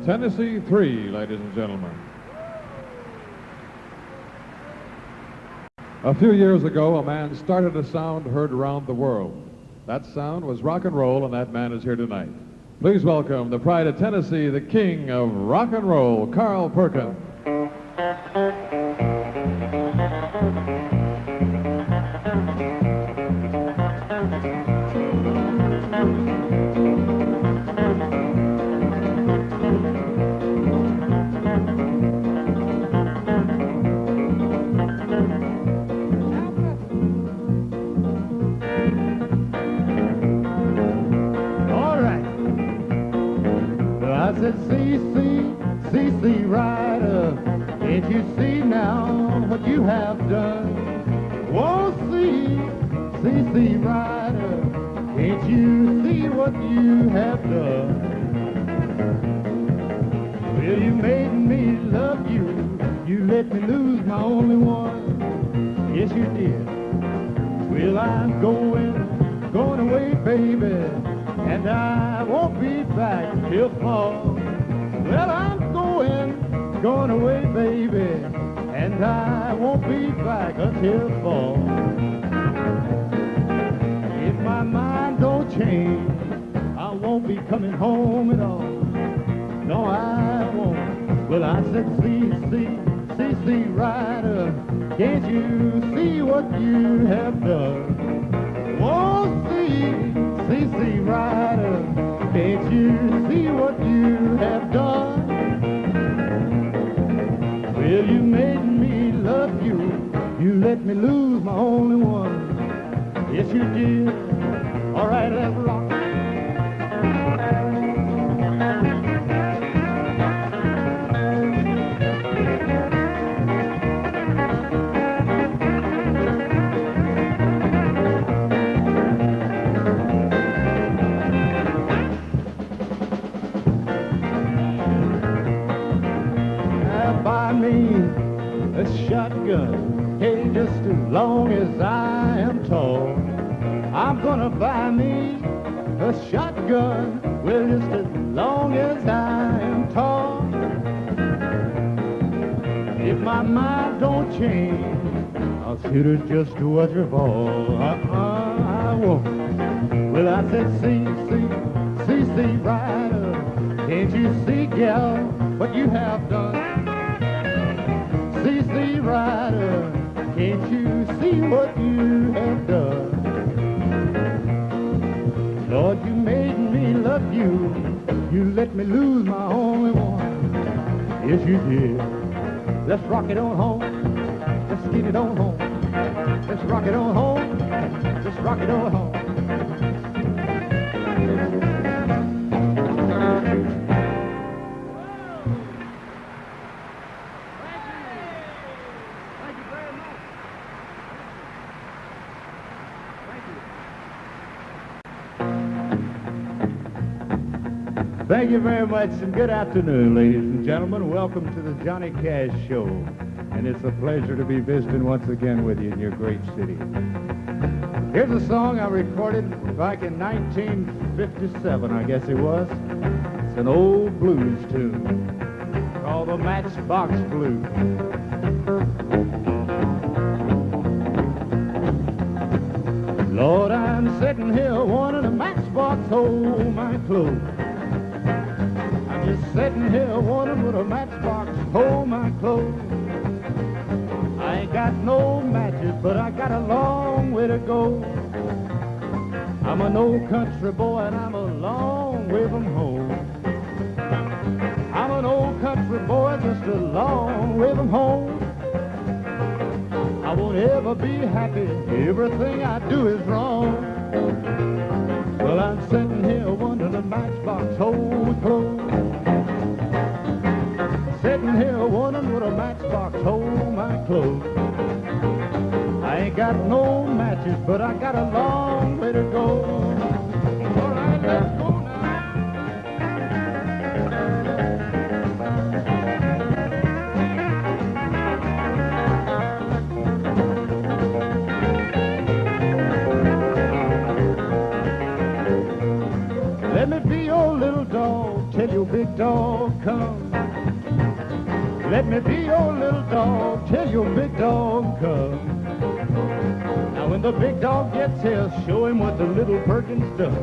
Tennessee 3, ladies and gentlemen. A few years ago, a man started a sound heard around the world. That sound was rock and roll, and that man is here tonight. Please welcome the pride of Tennessee, the king of rock and roll, Carl Perkins. C.C. Rider, can't you see now what you have done? Oh, C.C. Rider, can't you see what you have done? Well, you made me love you, you let me lose my only one. Yes, you did. Well, I'm going away, baby, and I won't be back till fall. Well, I'm going away, baby, and I won't be back until fall. If my mind don't change, I won't be coming home at all. No, I won't. Well, I said, C.C. Rider, can't you see what you have done? Oh, C.C. Rider, can't you see what you have done? Well, you made me love you, you let me lose my only one. Yes, you did. All right, let's rock. A shotgun, hey, just as long as I am tall. I'm gonna buy me a shotgun, well, just as long as I am tall. If my mind don't change, I'll shoot her just to watch her fall. I won't. Well, I said, C.C. Rider, can't you see, gal, what you have done? C.C. Rider, can't you see what you have done? Lord, you made me love you, you let me lose my only one. Yes, you did. Let's rock it on home, let's get it on home. Let's rock it on home, let's rock it on home. Thank you very much, and good afternoon, ladies and gentlemen. Welcome to the Johnny Cash Show, and it's a pleasure to be visiting once again with you in your great city. Here's a song I recorded back in 1957, I guess it was. It's an old blues tune called the Matchbox Blues. sitting here wanting a matchbox hold my clothes. I'm just sitting here wanting with a matchbox hold my clothes. I ain't got no matches, but I got a long way to go. I'm an old country boy and I'm a long way from home. I'm an old country boy, just a long way from home. I won't ever be happy, everything I do is wrong. Well, I'm sitting here wondering if matchbox hold my clothes. Sitting here wondering what a matchbox hold my clothes. I ain't got no matches, but I got a long way to go. All right, let's go now. Let me be your little dog till your big dog comes. Let me be your little dog till your big dog comes. Now when the big dog gets here, show him what the little Perkins does.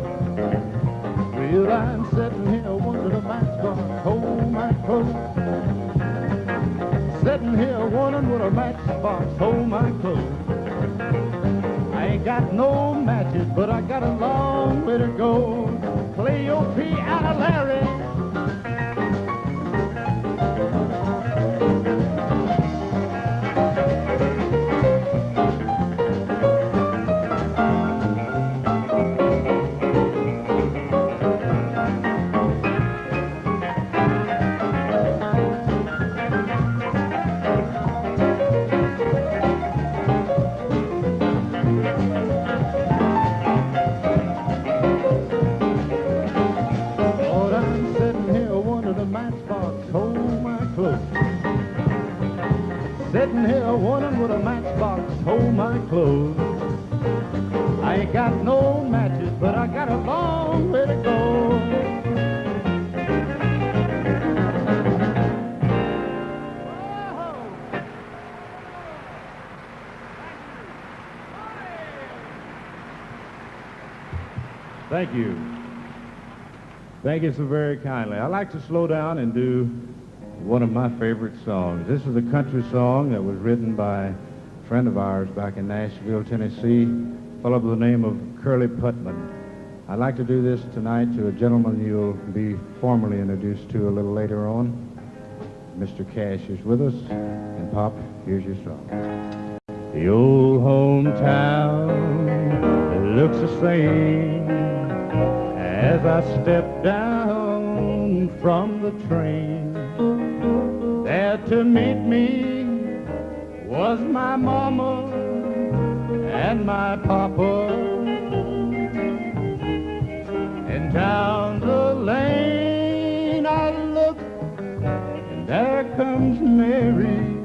Well, I'm sitting here wondering if matchbox hold my clothes. Sitting here wondering what a matchbox hold my clothes. I ain't got no matches, but I got a long way to go. Play your piano, Larry. Sitting here wondering would a matchbox hold my clothes. I ain't got no matches, but I got a long way to go. Thank you. Thank you so very kindly. I like to slow down and do one of my favorite songs. This is a country song that was written by a friend of ours back in Nashville, Tennessee, a fellow by the name of Curly Putman. I'd like to do this tonight to a gentleman you'll be formally introduced to a little later on. Mr. Cash is with us, and Pop, here's your song. The old hometown looks the same as I step down from the train. There to meet me was my mama and my papa. And down the lane I look, and there comes Mary,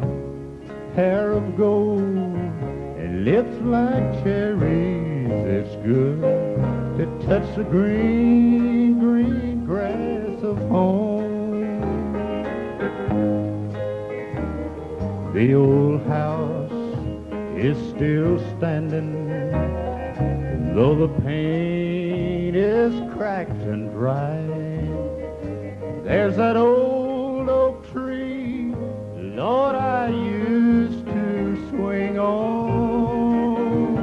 hair of gold and lips like cherries. It's good to touch the green, green grass of home. The old house is still standing, though the paint is cracked and dry. There's that old oak tree, Lord, I used to swing on.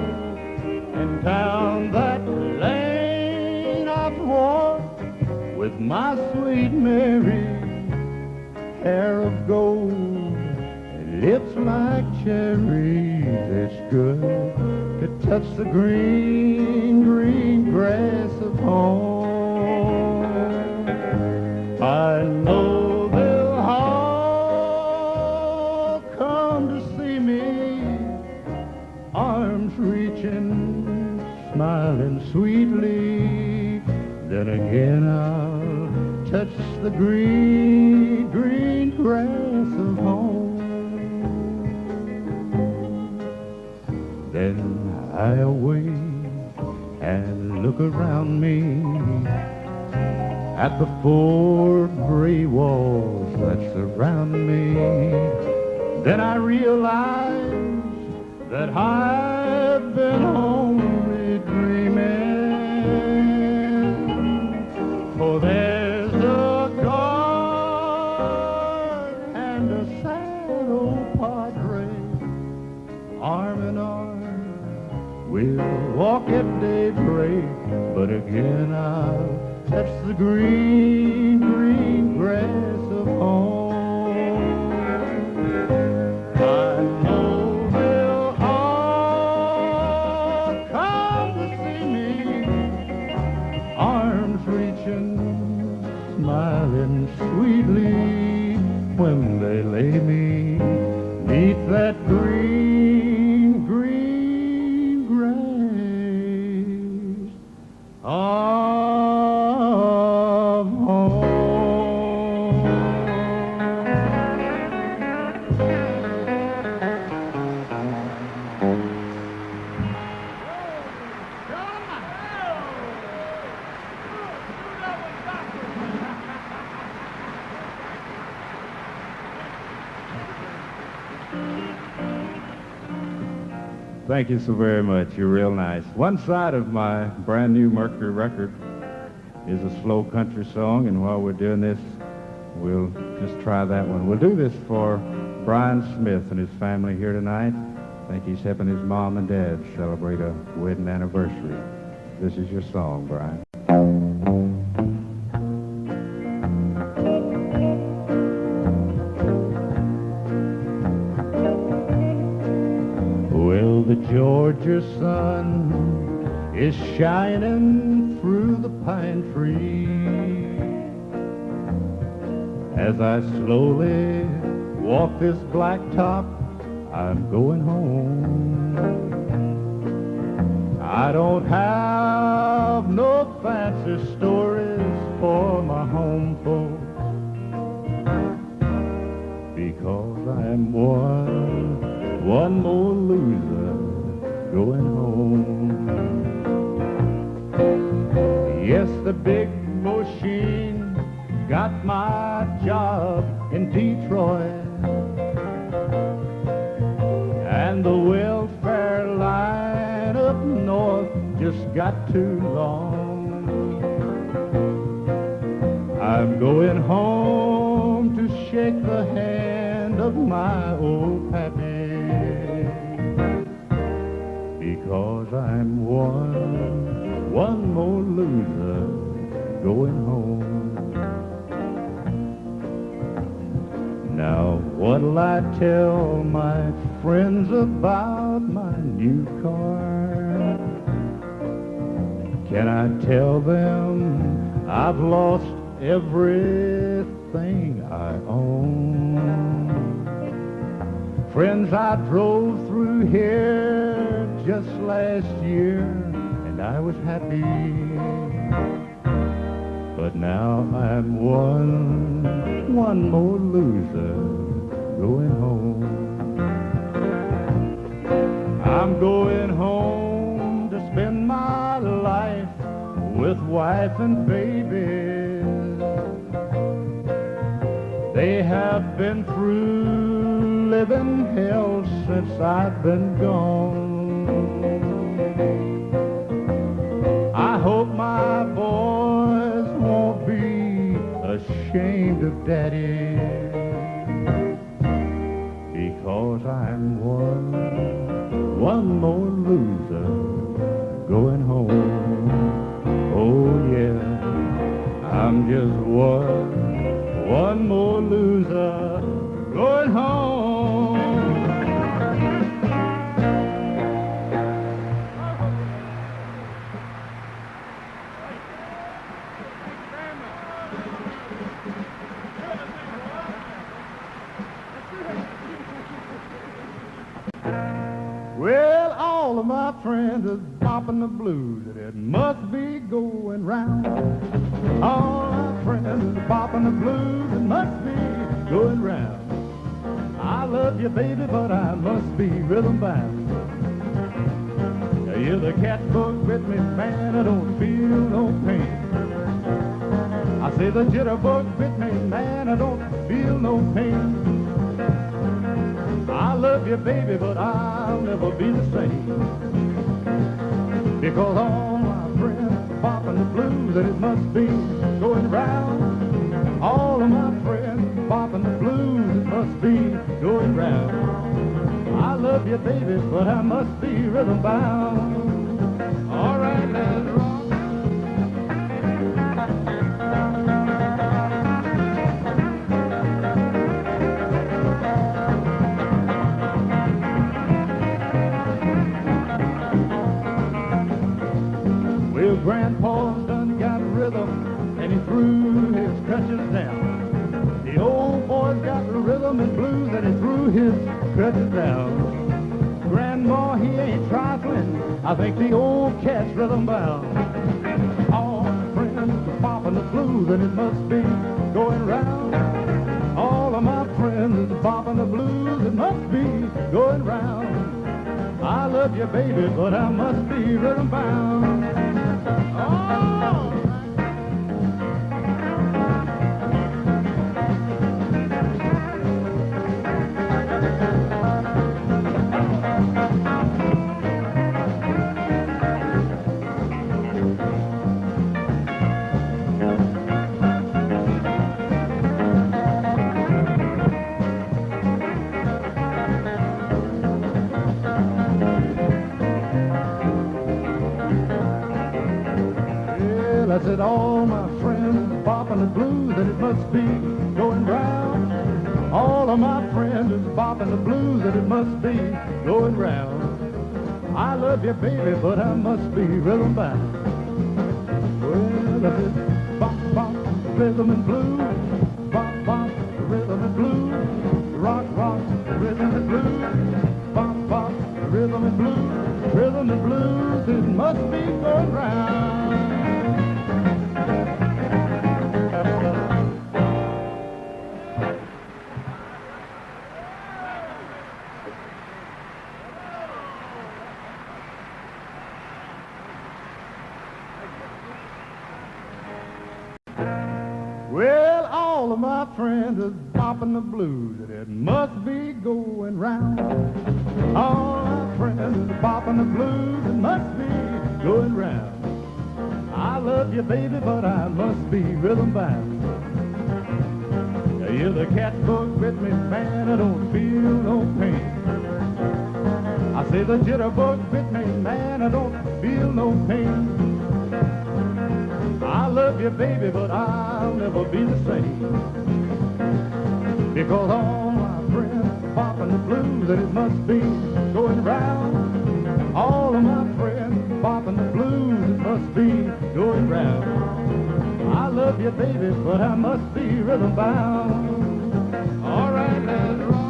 And down that lane I've walked with my sweet Mary, hair of gold, lips like cherries. It's good to touch the green, green grass of home. I know they'll all come to see me, arms reaching, smiling sweetly. Then again I'll touch the green, green grass of home. Then I awake and look around me at the four gray walls that surround me. Then I realize that I've been only dreaming. arm in arm. We'll walk at daybreak, but again I'll touch the green, green grass of home. I know they'll all come to see me, arms reaching, smiling sweetly when they lay me 'neath that green, green grass of home. Thank you so very much. You're real nice. One side of my brand new Mercury record is a slow country song, and while we're doing this, we'll just try that one. We'll do this for Brian Smith and his family here tonight. I think he's helping his mom and dad celebrate a wedding anniversary. This is your song, Brian. Well, the Georgia sun is shining through the pine tree as I slowly walk this blacktop. I'm going home. I don't have no fancy stories for my home folks, because I'm one more loser going home. Yes, the big machine got my job in Detroit, and the welfare line up north just got too long. I'm going home to shake the hand of my old pappy, because I'm one more loser going home. Now, what'll I tell my friends about my new car? Can I tell them I've lost everything I own? Friends, I drove through here just last year, and I was happy. But now I'm one more loser going home. I'm going home to spend my life with wife and babies. They have been through living hell since I've been gone. I hope my boys won't be ashamed of Daddy, because I'm one more loser going home. Oh yeah, I'm just one more loser going home. Well, all of my friends is bopping the blues, and it must be going round. All my friends is bopping the blues, it must be going round. I love you, baby, but I must be rhythm bound. You're the catbook with me, man, I don't feel no pain. I say the jitterbug bit me, man, I don't feel no pain. I love you, baby, but I'll never be the same, because all my friends are bopping the blues, and it must be going round. All of my friends are bopping the blues, it must be going round. I love you, baby, but I must be rhythm bound. All right, let's rock. Well, Grandpa's done got rhythm, and he threw his crutches down. The old boy's got the rhythm and blues, and he threw his crutches down. Grandma, he ain't trifling. I think the old cat's rhythm bound. All my friends are bopping the blues, and it must be going round. All of my friends are bopping the blues, it must be going round. I love you, baby, but I must be rhythm bound. Oh! I said, all my friends are bopping the blues, and it must be going round. All of my friends is bopping the blues, and it must be going round. I love you, baby, but I must be rhythm bound. Well, I said, bop, bop, rhythm and blues, bop, bop, rhythm and blues, rock, rock, rhythm and blues, bop, bop, rhythm and blues, it must be going round. Well, all of my friends is bopping the blues, and it must be going round. All my friends is bopping the blues, it must be going round. I love you, baby, but I must be rhythm bound. Yeah, the cat bug bit me, man, I don't feel no pain. I say the jitterbug bit me, man, I don't feel no pain. I love you, baby, but I'll never be the same. Because all my friends are bopping the blues, and it must be going round. All of my friends are bopping the blues, it must be going round. I love you, baby, but I must be rhythm bound. All right, let's rock.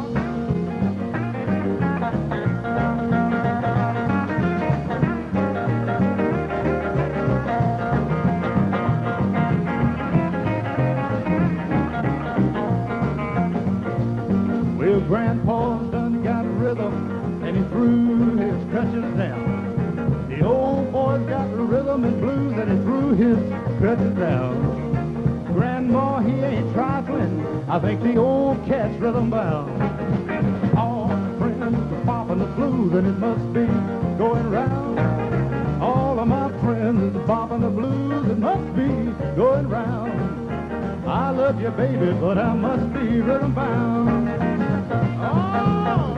Well, Grandpa's done got rhythm, and he threw his crutches down. The old boy's got the rhythm and blues, and he threw his crutches down. Grandma, he ain't trifling. I think the old cat's rhythm bound. All my friends are bopping the blues, and it must be going round. All of my friends are bopping the blues, it must be going round. I love you, baby, but I must be rhythm bound. Oh!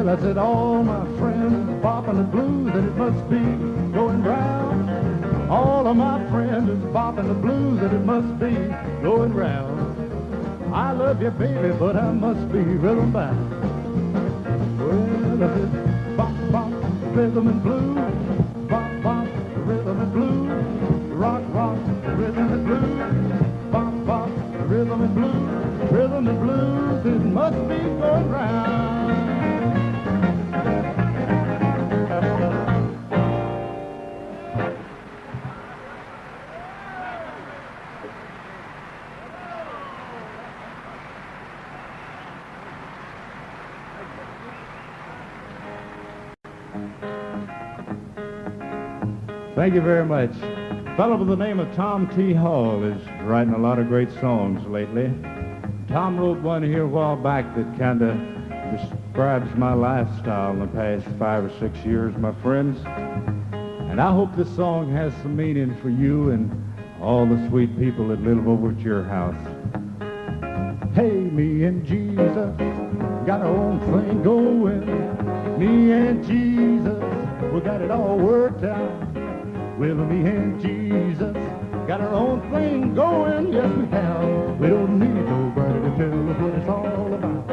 I said, all my friends are bopping the blues, and it must be going round. All of my friends is bopping the blues, and it must be going round. I love you, baby, but I must be rhythm bound. Well, I said, bop, bop, rhythm and blues, bop, bop, rhythm and blues, rock, rock, rhythm and blues, bop, bop, rhythm and blues, it must be going round. Thank you very much. A fellow by the name of Tom T. Hall is writing a lot of great songs lately. Tom wrote one here a while back that kind of describes my lifestyle in the past 5 or 6 years, my friends. And I hope this song has some meaning for you and all the sweet people that live over at your house. Hey, me and Jesus got our own thing going. Me and Jesus, we got it all worked out. Well, me and Jesus got our own thing going. Yes, we have. We don't need nobody to tell us what it's all about.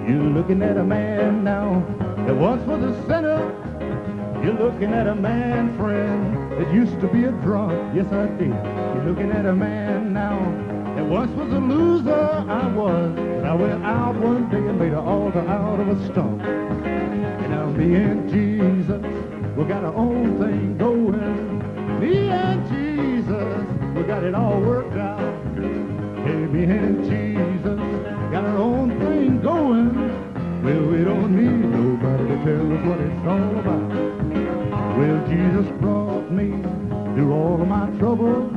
You're looking at a man now that once was a sinner. You're looking at a man, friend, that used to be a drunk. Yes, I did. You're looking at a man now that once was a loser. I was. And I went out one day and made an altar out of a stump. And now me and Jesus, we got our own thing going. Me and Jesus, we got it all worked out. Hey, me and Jesus got our own thing going. Well, we don't need nobody to tell us what it's all about. Well, Jesus brought me through all of my troubles.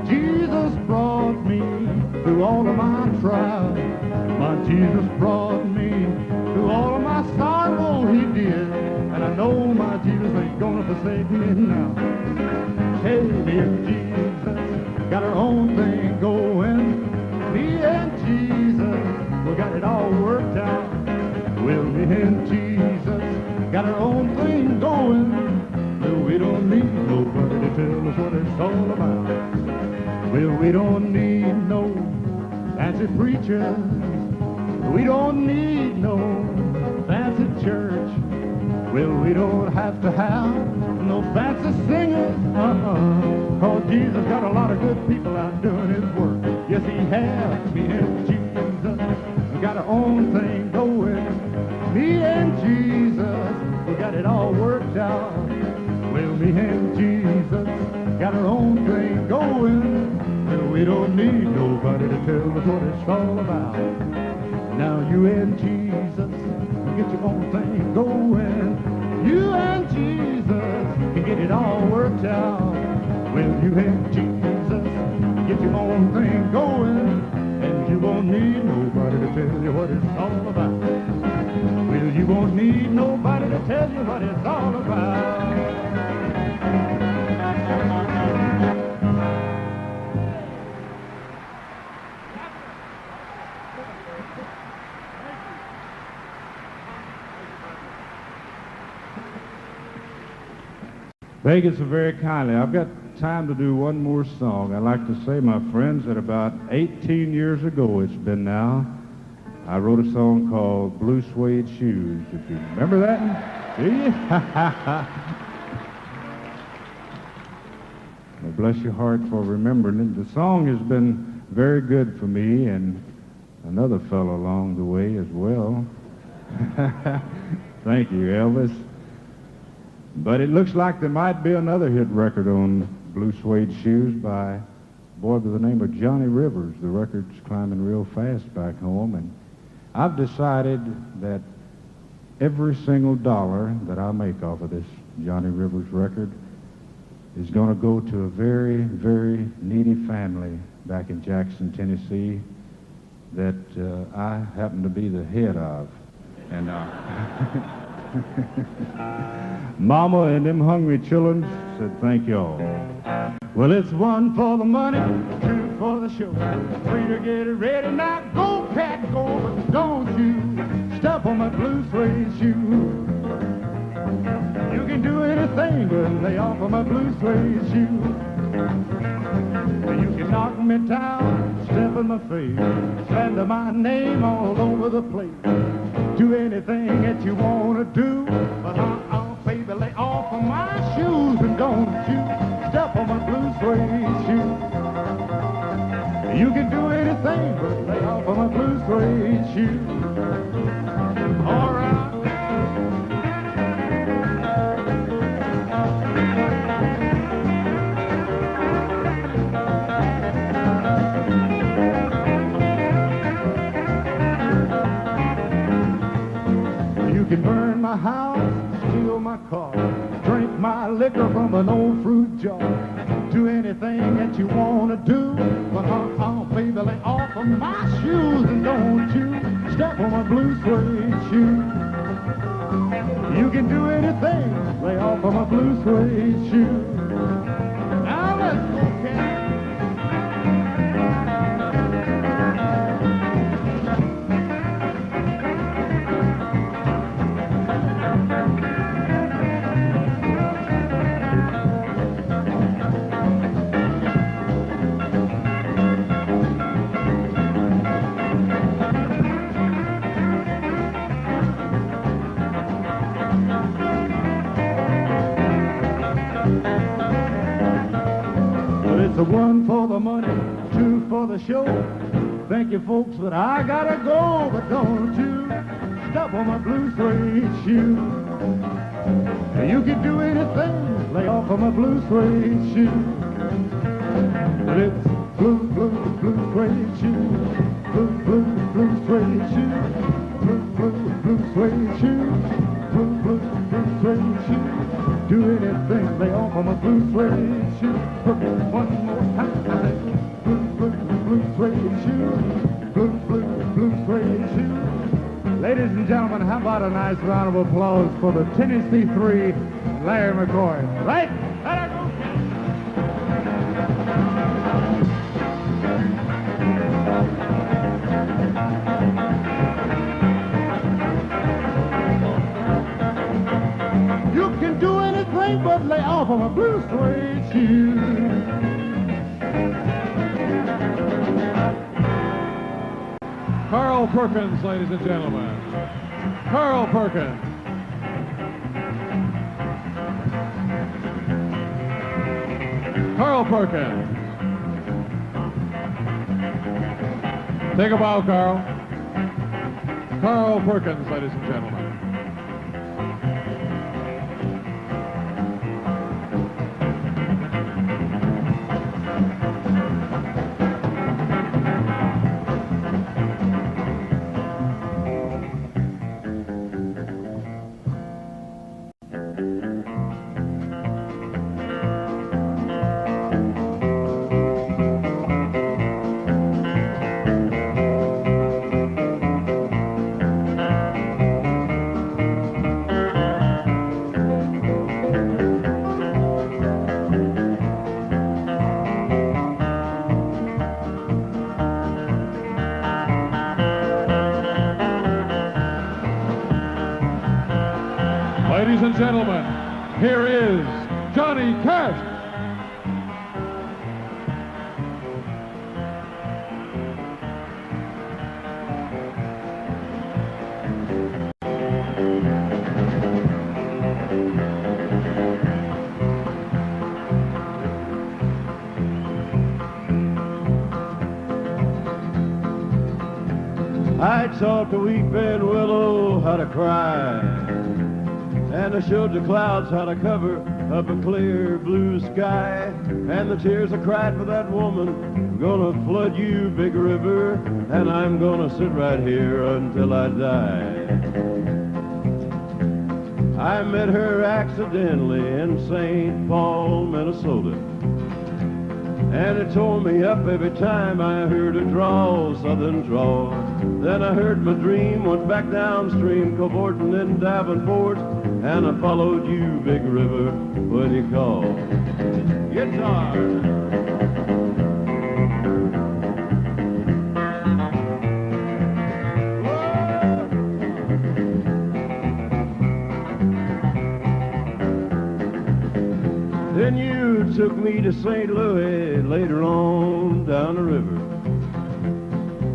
Jesus brought me through all of my trials. My Jesus brought me through all of my sorrow, he did. And I know my Jesus ain't gonna forsake me now. Hey, me and Jesus got our own thing going. Me and Jesus, we got it all worked out. Well, me and Jesus got our own thing going. Well, we don't need nobody to tell us what it's all about. Well, we don't need no fancy preachers. We don't need no fancy church. Well, we don't have to have no fancy singers. Cause Jesus got a lot of good people out doing his work. Yes, he has. Me and Jesus, we got our own thing going. Me and Jesus, we got it all worked out. Well, me and Jesus got our own thing going. Well, we don't need nobody to tell us what it's all about. Now you and Jesus can get your own thing going. You and Jesus can get it all worked out. Well, you and Jesus get your own thing going. And you won't need nobody to tell you what it's all about. Well, you won't need nobody to tell you what it's all about. Thank you so very kindly. I've got time to do one more song. I'd like to say, my friends, that about 18 years ago it's been now, I wrote a song called Blue Suede Shoes. If you remember that one? Do you? Well, bless your heart for remembering it. The song has been very good for me and another fellow along the way as well. Thank you, Elvis. But it looks like there might be another hit record on Blue Suede Shoes by a boy by the name of Johnny Rivers. The record's climbing real fast back home, and I've decided that every single dollar that I make off of this Johnny Rivers record is going to go to a very, very needy family back in Jackson, Tennessee that I happen to be the head of. And Mama and them hungry children said, thank you all. Well, it's one for the money, two for the show. Three to get it ready. Now go, cat, go, but don't you step on my blue suede shoe. You can do anything but lay off of my blue suede shoe. You can knock me down, step in my face, slander my name all over the place. Do anything that you want to do, but baby, lay off of my shoes and don't you step on my blue suede shoe. You can do anything but lay off of my blue suede shoe. All right. You can burn my house, steal my car, drink my liquor from an old fruit jar, do anything that you want to do, but baby, lay off of my shoes and don't you step on my blue suede shoes. You can do anything, lay off of my blue suede shoes. Now let's go, cat. One for the money, two for the show. Thank you, folks, but I gotta go. But don't you step on my blue suede shoe. You can do anything, lay off of my blue suede shoe. But it's blue, blue, blue suede shoe. Blue, blue, blue suede shoe. Blue, blue, blue suede shoe. Blue, blue, blue suede shoe. Do anything, lay off of my blue suede shoe. One more time. Blue, blue, blue suede shoe. Blue, blue, blue suede shoe. Ladies and gentlemen, how about a nice round of applause for the Tennessee 3, Larry McCoy. Right? Let her go. You can do anything but lay off on my blue suede shoes. Carl Perkins, ladies and gentlemen. Carl Perkins. Carl Perkins. Take a bow, Carl. Carl Perkins, ladies and gentlemen. Ladies and gentlemen, here is Johnny Cash. I taught the weeping willow how to cry, and I showed the clouds how to cover up a clear blue sky. And the tears I cried for that woman are gonna flood you, big river, and I'm gonna sit right here until I die. I met her accidentally in St. Paul, Minnesota, and it tore me up every time I heard her drawl, southern drawl. Then I heard my dream, went back downstream, cavorting in Davenport, and I followed you, big river, when you called. Guitar. Then you took me to St. Louis later on down the river.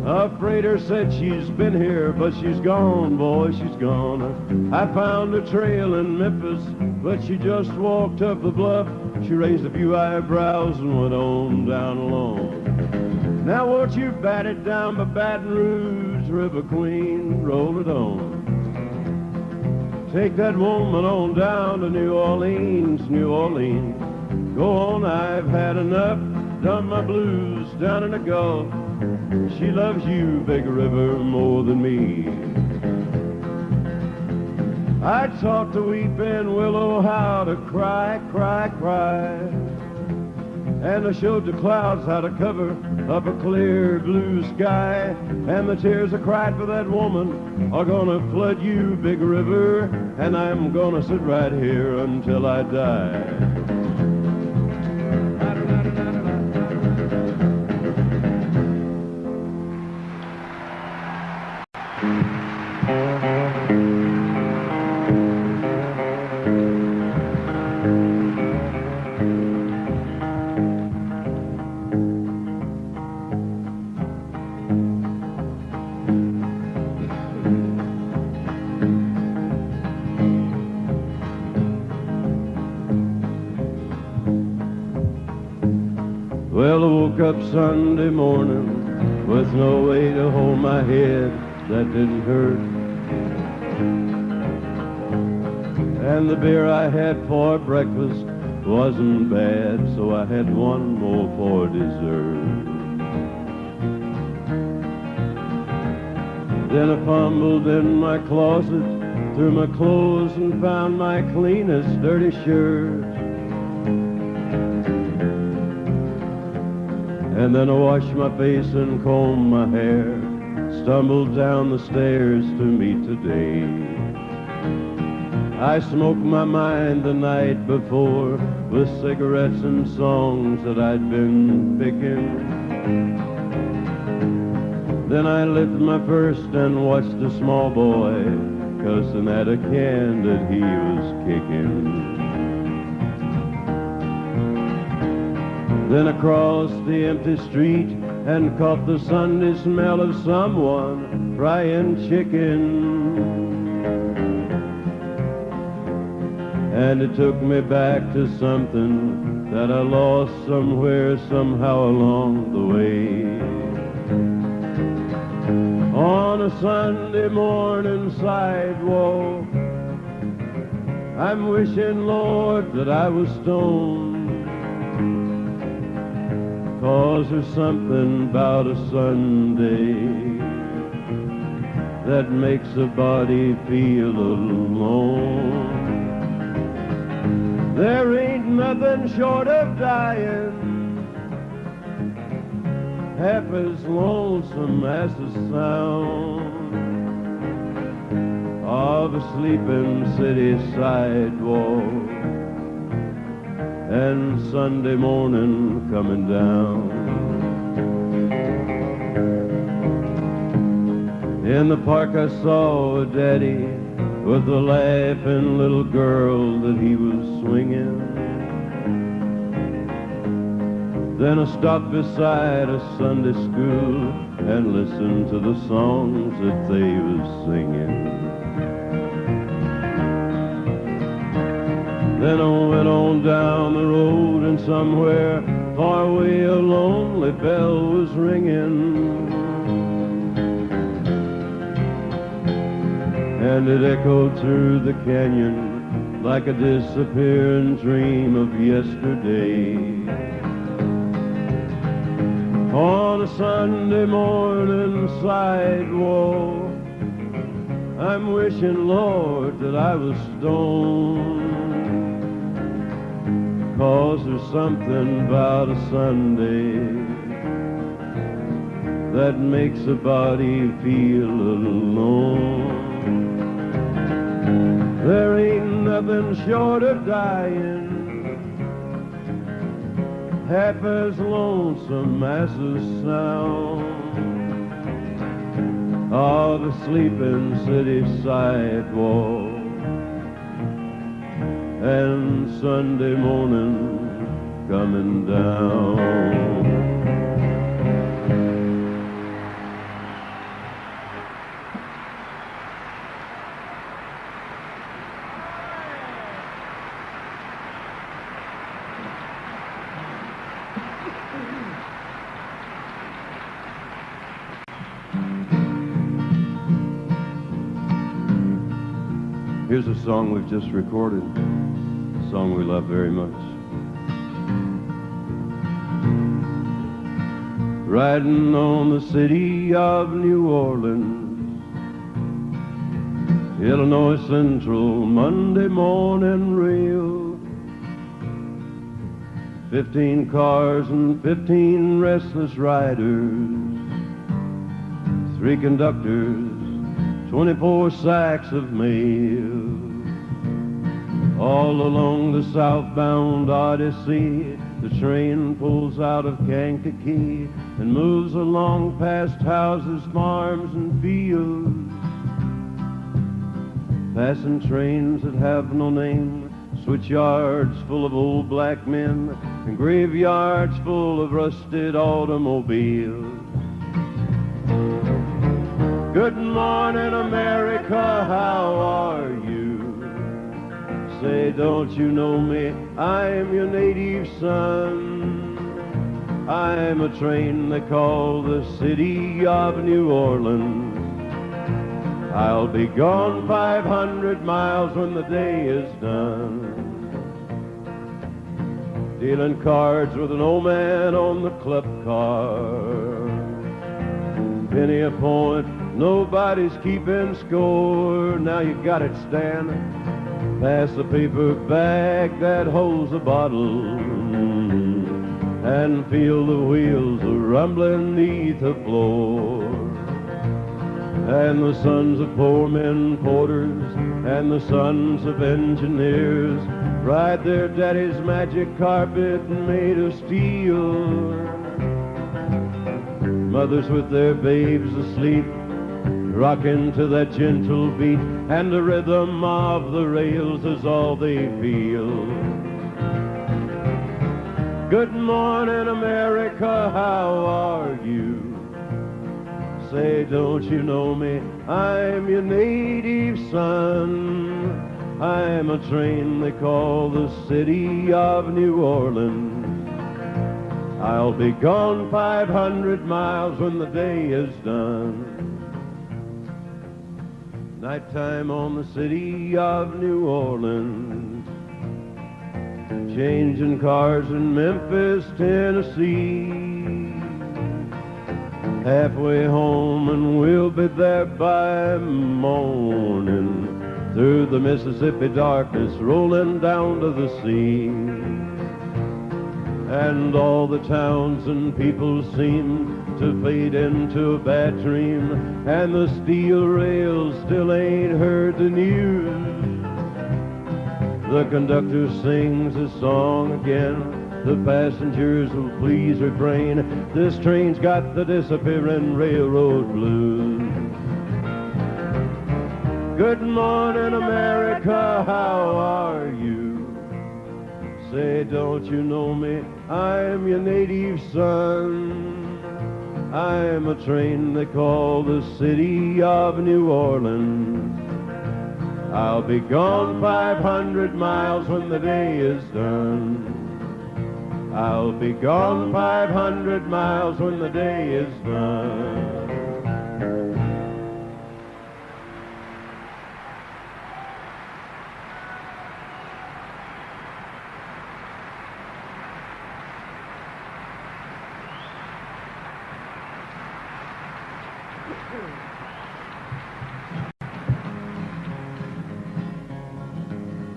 A freighter said she's been here, but she's gone, boy, she's gone. I found a trail in Memphis, but she just walked up the bluff. She raised a few eyebrows and went on down alone. Now won't you bat it down by Baton Rouge, River Queen, roll it on. Take that woman on down to New Orleans, New Orleans. Go on, I've had enough, done my blues down in the Gulf. She loves you, big river, more than me. I taught the weeping willow how to cry, cry, cry. And I showed the clouds how to cover up a clear blue sky. And the tears I cried for that woman are gonna flood you, big river. And I'm gonna sit right here until I die. Well, I woke up Sunday morning with no way to hold my head that didn't hurt. And the beer I had for breakfast wasn't bad, so I had one more for dessert. Then I fumbled in my closet, through my clothes and found my cleanest dirty shirt. And then I washed my face and combed my hair, stumbled down the stairs to meet today. I smoked my mind the night before with cigarettes and songs that I'd been picking. Then I lit my first and watched a small boy cussing at a can that he was kicking. Then I crossed the empty street and caught the Sunday smell of someone frying chicken. And it took me back to something that I lost somewhere, somehow along the way. On a Sunday morning sidewalk, I'm wishing, Lord, that I was stoned. 'Cause there's something about a Sunday that makes a body feel alone. There ain't nothing short of dying half as lonesome as the sound of a sleeping city sidewalk and Sunday morning coming down. In the park I saw a daddy with a laughing little girl that he was swinging. Then I stopped beside a Sunday school and listened to the songs that they was singing. Then I went on down the road and somewhere far away a lonely bell was ringing. And it echoed through the canyon like a disappearing dream of yesterday. On a Sunday morning sidewalk, I'm wishing, Lord, that I was stoned. 'Cause there's something about a Sunday that makes a body feel alone. There ain't nothing short of dying half as lonesome as the sound of a sleeping city sidewalk and Sunday morning coming down. Here's a song we've just recorded, a song we love very much. Riding on the city of New Orleans, Illinois Central, Monday morning rail. 15 cars and 15 restless riders. 3 conductors, 24 sacks of mail. All along the southbound Odyssey, the train pulls out of Kankakee and moves along past houses, farms, and fields. Passing trains that have no name, switchyards full of old black men, and graveyards full of rusted automobiles. Good morning, America, how are you? Say, don't you know me? I'm your native son. I'm a train they call the city of New Orleans. I'll be gone 500 miles when the day is done. Dealing cards with an old man on the club car. Penny a point, nobody's keeping score. Now you got it, Stan. Pass the paper bag that holds the bottle and feel the wheels rumbling neath the floor. And the sons of poor men porters and the sons of engineers ride their daddy's magic carpet made of steel. Mothers with their babes asleep, rocking to that gentle beat, and the rhythm of the rails is all they feel. Good morning, America, how are you? Say, don't you know me? I'm your native son. I'm a train they call the city of New Orleans. I'll be gone 500 miles when the day is done. Nighttime on the city of New Orleans. Changing cars in Memphis, Tennessee. Halfway home and we'll be there by morning. Through the Mississippi darkness, rolling down to the sea. And all the towns and people seem to fade into a bad dream, and the steel rails still ain't heard the news. The conductor sings his song again. The passengers will please refrain. This train's got the disappearing railroad blues. Good morning, America, how are you? Say, don't you know me? I'm your native son. I'm a train they call the city of New Orleans. I'll be gone 500 miles when the day is done. I'll be gone 500 miles when the day is done.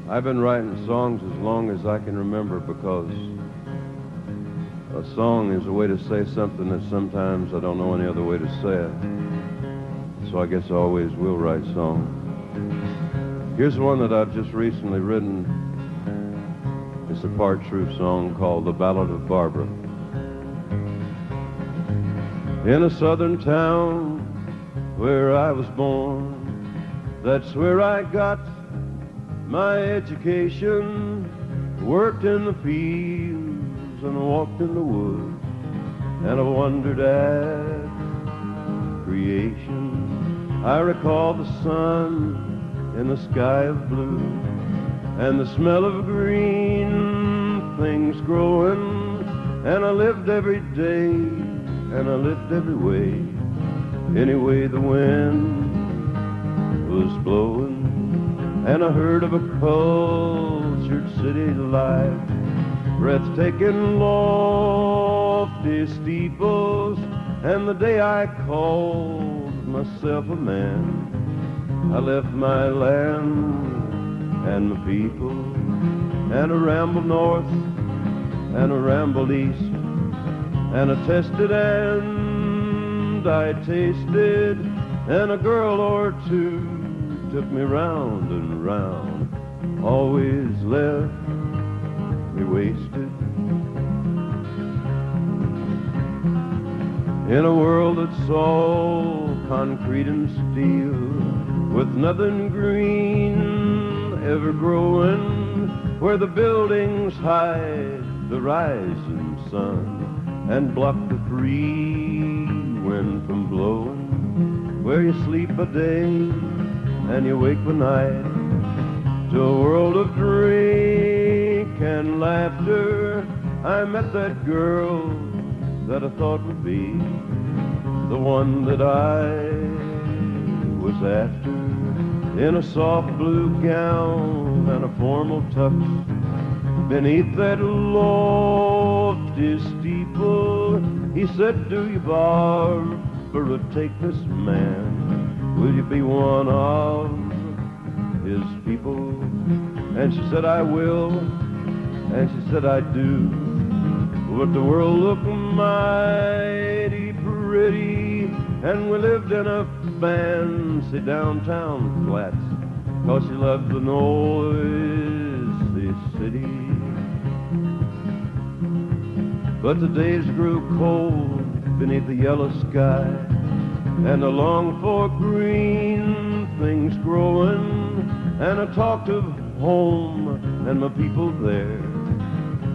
I've been writing songs as long as I can remember, because a song is a way to say something that sometimes I don't know any other way to say it. So I guess I always will write songs. Here's one that I've just recently written. It's a part true song called The Ballad of Barbara. In a southern town where I was born, that's where I got my education. Worked in the fields and walked in the woods, and I wondered at creation. I recall the sun in the sky of blue, and the smell of green things growing, and I lived every day, and I lived every way, any way the wind was blowing. And I heard of a cultured city life, breathtaking lofty steeples, and the day I called myself a man, I left my land and my people, and I rambled north and I rambled east, and I tested and I tasted, and a girl or two took me round and round, always left me wasted. In a world that's all concrete and steel, with nothing green ever growing, where the buildings hide the rising sun and block the free wind from blowing, where you sleep a day and you wake by night to a world of drink and laughter, I met that girl that I thought would be the one that I was after, in a soft blue gown and a formal tux, beneath that lofty steeple. He said, do you, Barbara, take this man? Will you be one of his people? And she said, I will, and she said, I do. But the world looked mighty pretty, and we lived in a fancy downtown flats, 'cause she loved the noisy city. But the days grew cold beneath the yellow sky, and I longed for green things growing, and I talked of home and my people there,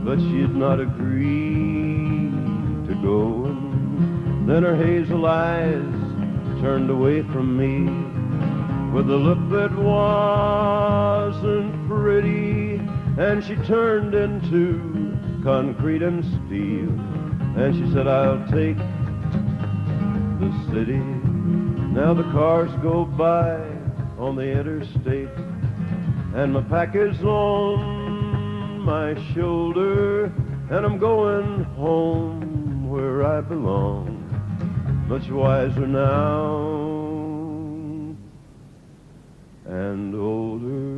but she had not agreed to go. And then her hazel eyes turned away from me with a look that wasn't pretty, and she turned into concrete and steel, and she said, I'll take the city. Now the cars go by on the interstate, and my pack is on my shoulder, and I'm going home where I belong, much wiser now and older.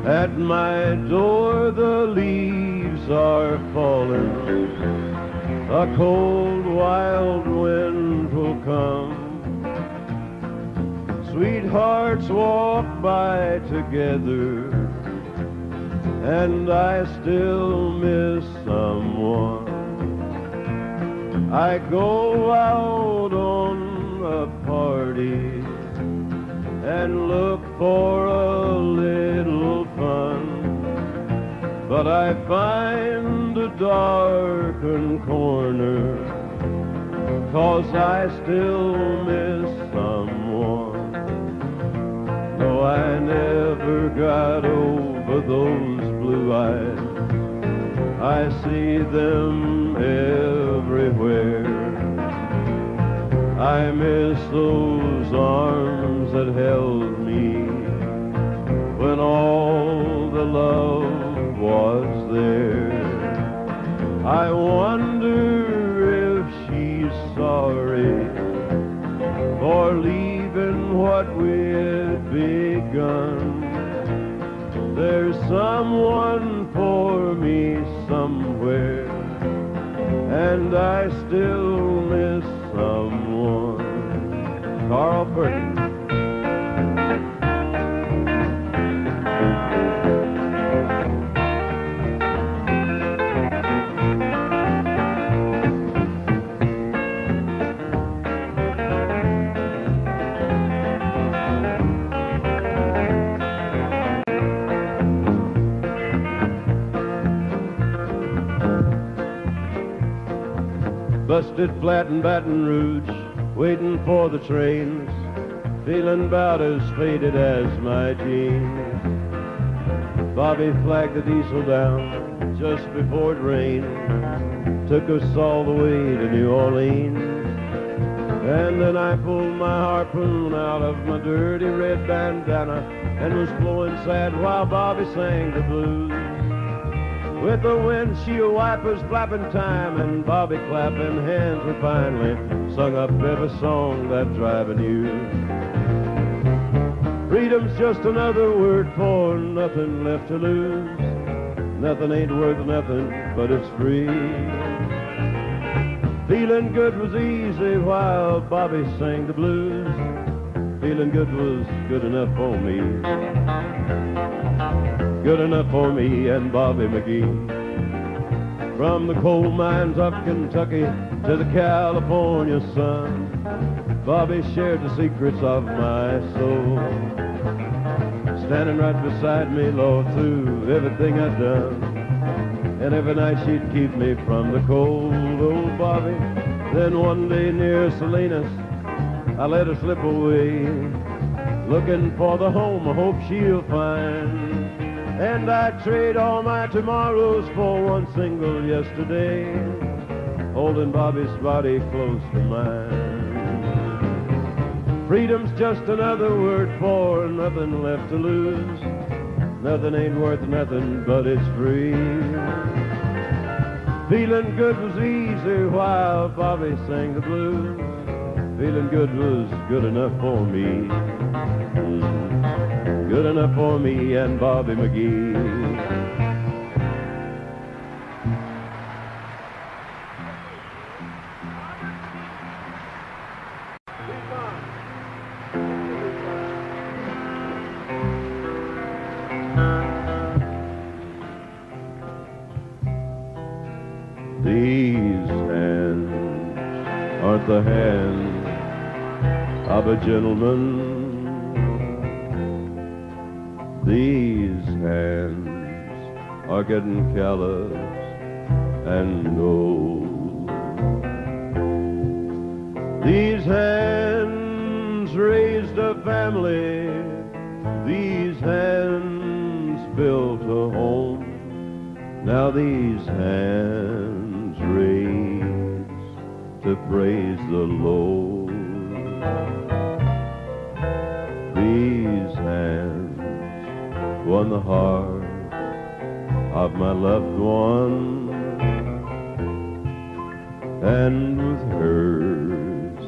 At my door the leaves are falling, a cold wild wind will come. Sweethearts walk by together, and I still miss someone. I go out on a party and look for a little fun, but I find a darkened corner, 'cause I still miss someone. No, I never got over those blue eyes, I see them everywhere. I miss those arms that held me when all the love was there. I wonder if she's sorry for leaving what we'd begun. There's someone for me somewhere, and I still miss someone. Carl Perkins. Busted flat in Baton Rouge, waiting for the trains, feeling about as faded as my jeans. Bobby flagged the diesel down just before it rained, took us all the way to New Orleans, And then I pulled my harpoon out of my dirty red bandana and was blowing sad while Bobby sang the blues. With the windshield wipers flapping time and Bobby clapping hands, we finally sung up every song that driving you. Freedom's just another word for nothing left to lose. Nothing ain't worth nothing, but it's free. Feeling good was easy while Bobby sang the blues. Feeling good was good enough for me. Good enough for me and Bobby McGee. From the coal mines of Kentucky to the California sun, Bobby shared the secrets of my soul. Standing right beside me, Lord, through everything I'd done. And every night she'd keep me from the cold, old Bobby. Then one day near Salinas, I let her slip away, looking for the home I hope she'll find. And I'd trade all my tomorrows for one single yesterday, holding Bobby's body close to mine. Freedom's just another word for nothing left to lose. Nothing ain't worth nothing, but it's free. Feeling good was easy while Bobby sang the blues. Feeling good was good enough for me. Good enough for me and Bobby McGee. These hands aren't the hands of a gentleman. These hands are getting callous and old. These hands raised a family. These hands built a home. Now these hands raise to praise the Lord. These hands won the heart of my loved one, and with hers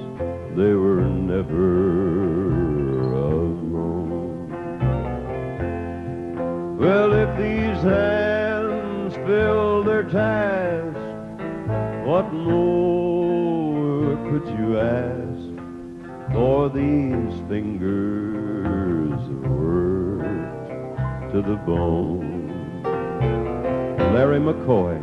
they were never alone. Well, if these hands fill their task, what more could you ask? For these fingers worked to the bone. Larry McCoy.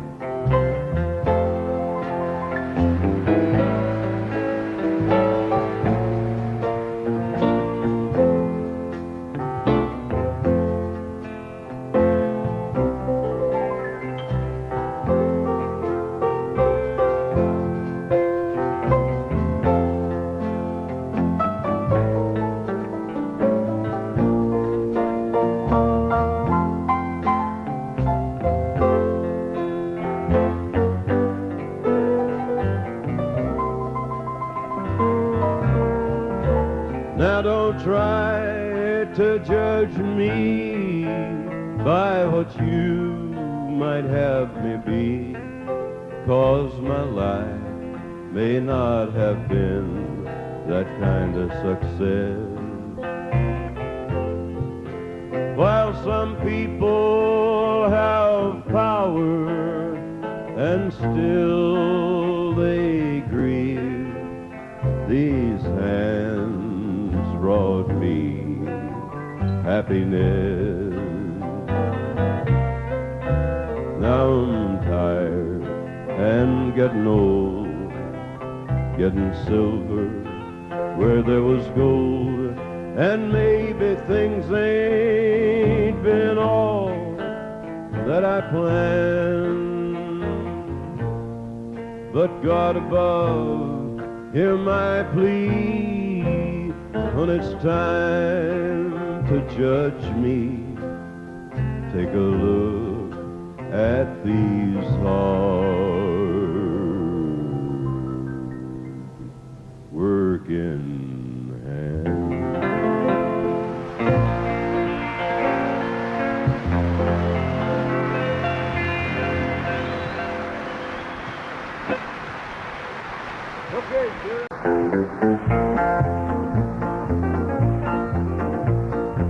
Now don't try to judge me by what you might have me be, 'cause my life may not have been that kind of success. While some people have power and still they grieve, these hands brought me happiness. Now I'm tired and getting old, getting silver where there was gold, and maybe things ain't been all that I planned. But God above, hear my plea when it's time to judge me. Take a look at these hard working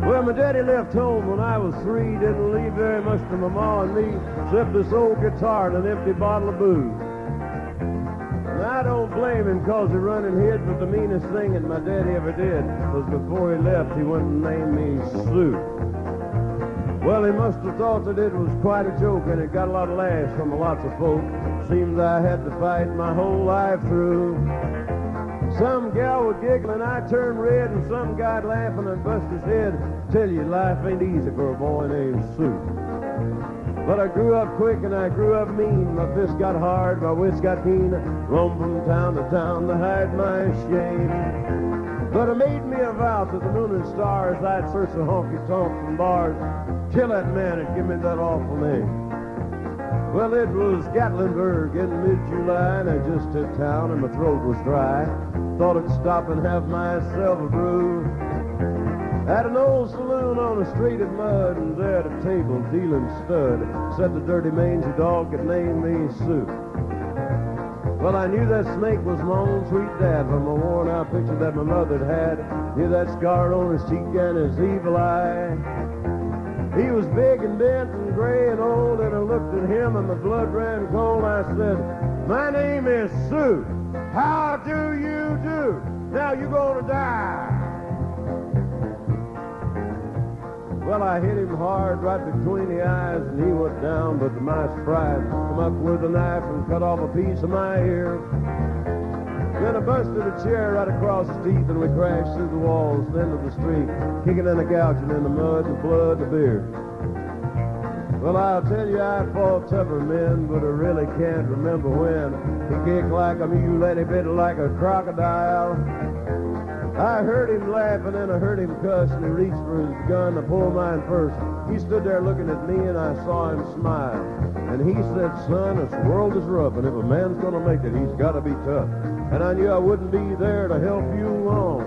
Well, my daddy left home when I was 3. Didn't leave very much to my ma and me, except this old guitar and an empty bottle of booze. And I don't blame him cause he run and hid, but the meanest thing that my daddy ever did was before he left, he went and named me Sue. Well, he must have thought that it was quite a joke, and it got a lot of laughs from lots of folk. Seems I had to fight my whole life through. Some gal was giggling, I turned red, and some guy laughing and bust his head. Tell you, life ain't easy for a boy named Sue. But I grew up quick and I grew up mean. My fists got hard, my wits got keen. Roamed from town to town to hide my shame. But it made me a vow to the moon and stars I'd search the honky-tonks and bars till that man had given me that awful name. Well, it was Gatlinburg in mid-July, and I just hit town and my throat was dry. Thought I'd stop and have myself a brew at an old saloon on a street of mud, and there at a table dealing stud said the dirty mangy dog could name me Sue. Well, I knew that snake was my own sweet dad from a worn-out picture that my mother had. Knew that scar on his cheek and his evil eye. He was big and bent and gray and old, and I looked at him and my blood ran cold. I said, "My name is Sue. How do you do? Now you're gonna die." Well, I hit him hard right between the eyes, and he went down, but to my surprise, come up with a knife and cut off a piece of my ear. Then I busted a chair right across his teeth, and we crashed through the walls and into the street, kicking and gouging in the mud, the blood, the beer. Well, I'll tell you, I fought tougher men, but I really can't remember when. He kicked like a mule and he bit like a crocodile. I heard him laughing and I heard him cuss, and he reached for his gun to pull mine first. He stood there looking at me and I saw him smile. And he said, "Son, this world is rough, and if a man's gonna make it, he's gotta be tough." And I knew I wouldn't be there to help you along.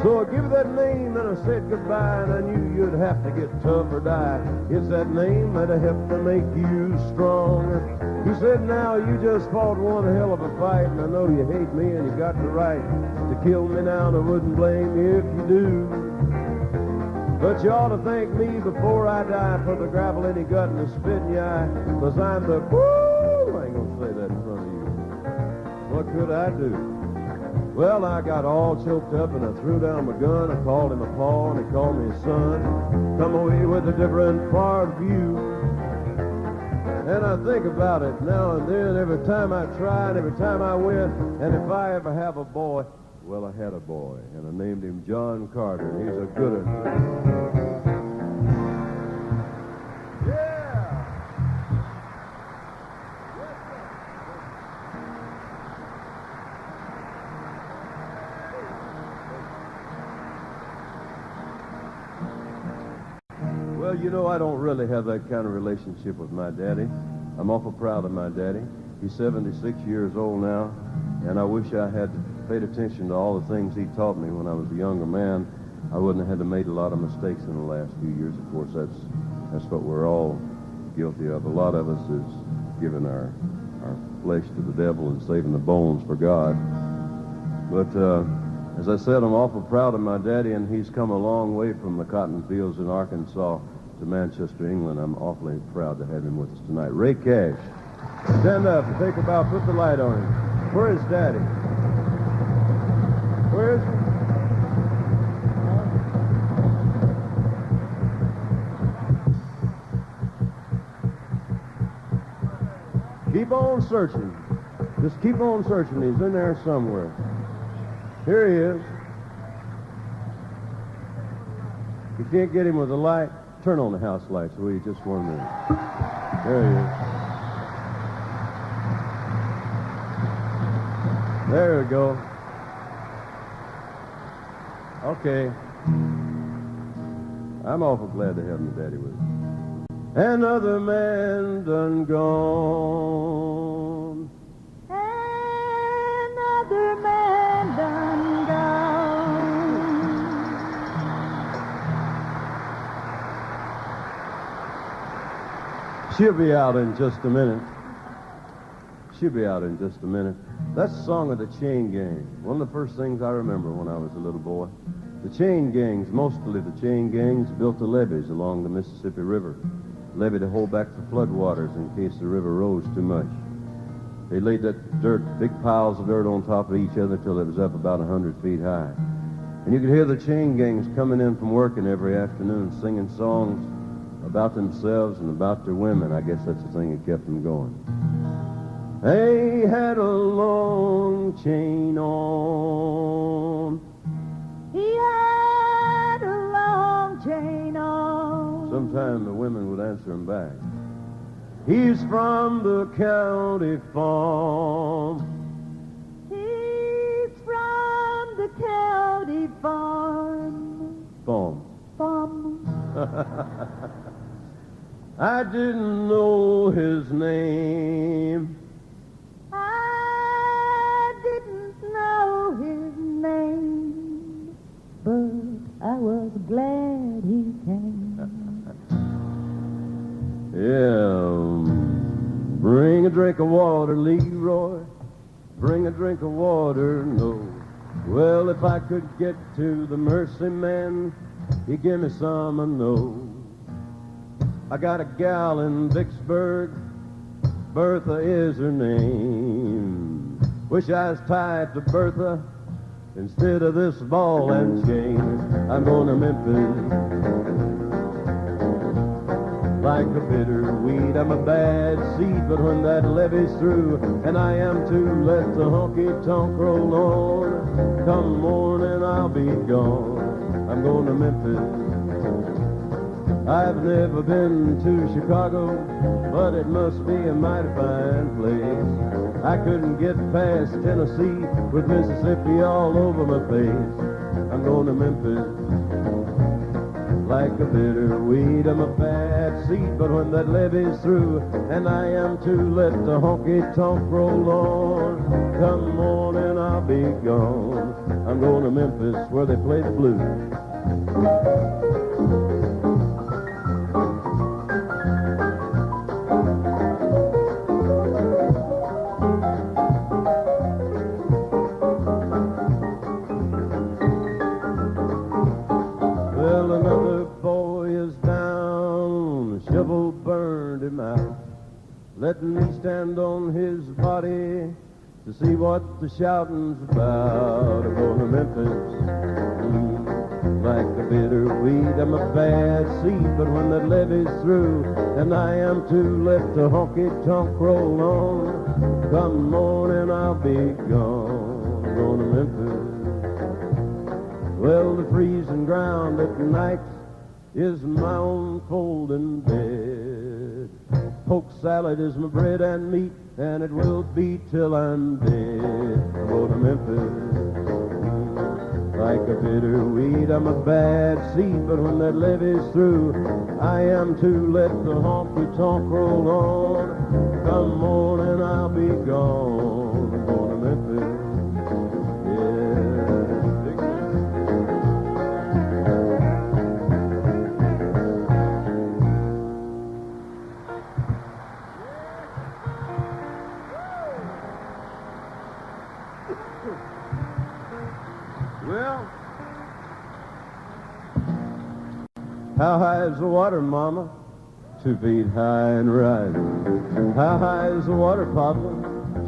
So I give that name and I said goodbye, and I knew you'd have to get tough or die. It's that name that'll help to make you strong. He said, "Now you just fought one hell of a fight, and I know you hate me and you got the right to kill me now, and I wouldn't blame you if you do. But you ought to thank me before I die for the gravel in your gut and the spit in your eye, 'cause I'm the I ain't gonna say that in front of you. What could I do?" Well, I got all choked up and I threw down my gun. I called him a paw and he called me a son. Come away with a different part of you. And I think about it now and then, every time I try and every time I win. And if I ever have a boy, well, I had a boy, and I named him John Carter. He's a good one. Yeah! Well, you know, I don't really have that kind of relationship with my daddy. I'm awful proud of my daddy. He's 76 years old now, and I wish I had paid attention to all the things he taught me when I was a younger man. I wouldn't have had to made a lot of mistakes in the last few years. Of course, that's what we're all guilty of. A lot of us is giving our flesh to the devil and saving the bones for God. But as I said, I'm awful proud of my daddy, and he's come a long way from the cotton fields in Arkansas to Manchester, England. I'm awfully proud to have him with us tonight. Ray Cash, stand up and take a bow. Put the light on him. Where is Daddy? Where is he? Keep on searching. Just keep on searching. He's in there somewhere. Here he is. If you can't get him with a light, turn on the house lights, will you? Just 1 minute. There he is. There we go. Okay. I'm awful glad to have my daddy with us. Another man done gone. Another man done gone. She'll be out in just a minute. She'll be out in just a minute. That's a song of the Chain Gang. One of the first things I remember when I was a little boy. The chain gangs, mostly the chain gangs, built the levees along the Mississippi River. Levee to hold back the floodwaters in case the river rose too much. They laid that dirt, big piles of dirt on top of each other till it was up about 100 feet high. And you could hear the chain gangs coming in from working every afternoon singing songs about themselves and about their women. I guess that's the thing that kept them going. They had a long chain on. He had a long chain on. Sometime the women would answer him back. He's from the county farm. He's from the county farm. Farm. Farm. I didn't know his name. I didn't know his name, but I was glad he came. Yeah. Bring a drink of water, Leroy. Bring a drink of water, no. Well, if I could get to the Mercy Man, he'd give me some, I know. I got a gal in Vicksburg, Bertha is her name. Wish I was tied to Bertha instead of this ball and chain. I'm going to Memphis like a bitter weed. I'm a bad seed, but when that levee's through, and I am too, let the honky-tonk roll on. Come morning, I'll be gone. I'm going to Memphis. I've never been to Chicago, but it must be a mighty fine place. I couldn't get past Tennessee with Mississippi all over my face. I'm going to Memphis like a bitter weed. I'm a bad seed, but when that levee's through, and I am too, let the honky-tonk roll on. Come morning, I'll be gone. I'm going to Memphis where they play the blues. Letting me stand on his body to see what the shouting's about. I'm going to Memphis like a bitter weed. I'm a bad seed, but when that levee's through, and I am too, let the honky-tonk roll on. Come morning, I'll be gone. I'm going to Memphis. Well, the freezing ground at night is my own folding bed. Poke salad is my bread and meat, and it will be till I'm dead. I go to Memphis like a bitter weed. I'm a bad seed, but when that levee's through, I am to let the honky-tonk roll on. Come morning, I'll be gone. I'm going to Memphis. Well, how high is the water, Mama? 2 feet high and rising. How high is the water, Papa?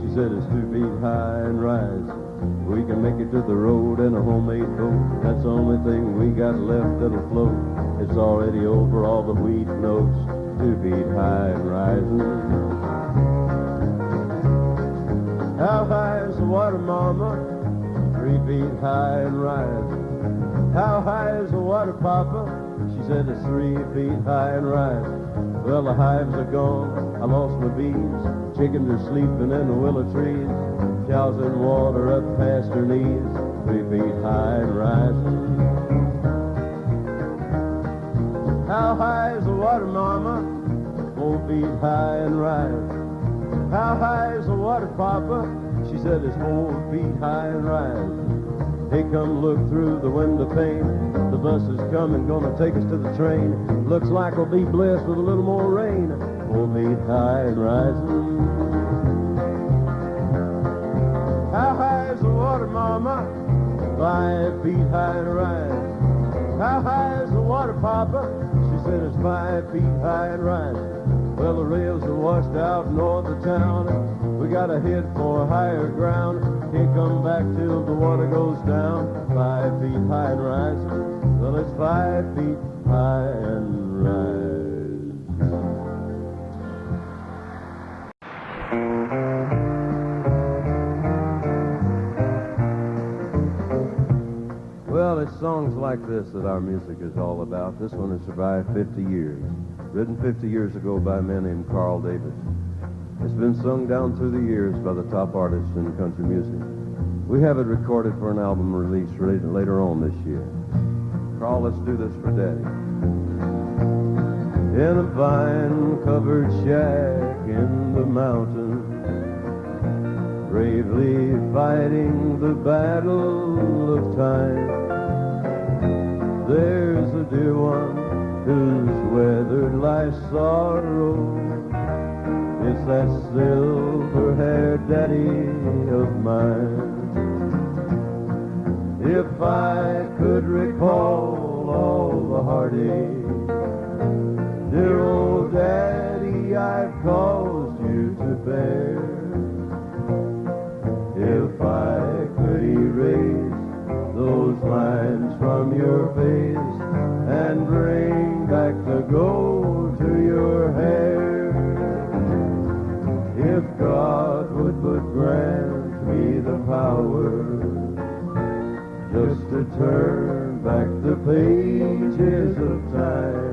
She said it's 2 feet high and rising. We can make it to the road in a homemade boat. That's the only thing we got left that'll float. It's already over all the wheat notes. 2 feet high and rising. How high is the water, Mama? 3 feet high and rising. How high is the water, Papa? She said it's 3 feet high and rising. Well, the hives are gone. I lost my bees. Chickens are sleeping in the willow trees. Cows in water up past her knees. 3 feet high and rising. How high is the water, Mama? 4 feet high and rising. How high is the water, Papa? She said it's 4 feet high and rising. Hey, come look through the window pane. The bus is coming, gonna take us to the train. Looks like we'll be blessed with a little more rain. 4 feet high and rising. mama, 5 feet high and rise. How high is the water, Papa? She said it's 5 feet high and rising. Well, the rails are washed out north of town. We gotta head for higher ground. Can't come back till the water goes down. 5 feet high and rising. Well, it's 5 feet high and rising. Well, it's songs like this that our music is all about. This one has survived 50 years. Written 50 years ago by a man named Carl Davis. It's been sung down through the years by the top artists in country music. We have it recorded for an album release later on this year. Carl, let's do this for Daddy. In a vine-covered shack in the mountains, bravely fighting the battle of time, there's a dear one who's weathered life's sorrow. It's that silver-haired daddy of mine. If I could recall all the heartache, dear old daddy, I've caused you to bear. If I could erase those lines from your face and bring back the gold to your hair, if God would but grant me the power just to turn back the pages of time,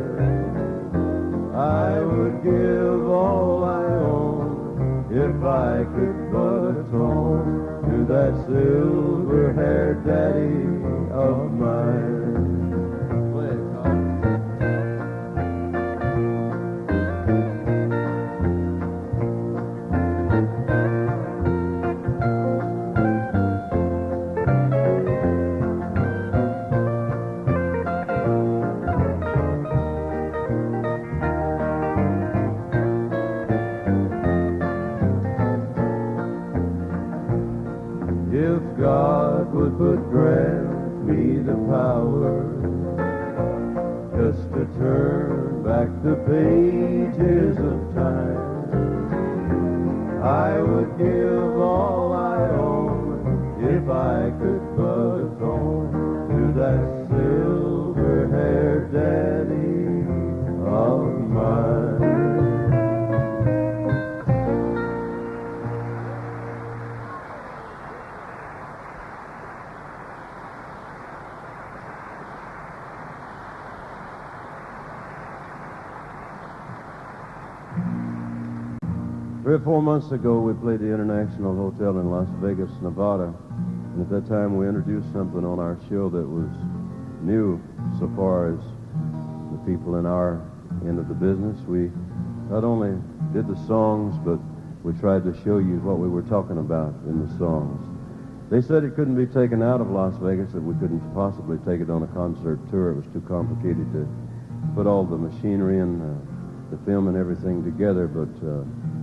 I would give all I own if I could but atone to that silver-haired daddy of mine. Play it, Carl. If God would but grant me the power just to turn back the pages of time, I would give all I own if I could but atone to that silver-haired daddy of mine. Three or 4 months ago, we played the International Hotel in Las Vegas, Nevada. And at that time, we introduced something on our show that was new so far as the people in our end of the business. We not only did the songs, but we tried to show you what we were talking about in the songs. They said it couldn't be taken out of Las Vegas, that we couldn't possibly take it on a concert tour. It was too complicated to put all the machinery and the film and everything together, but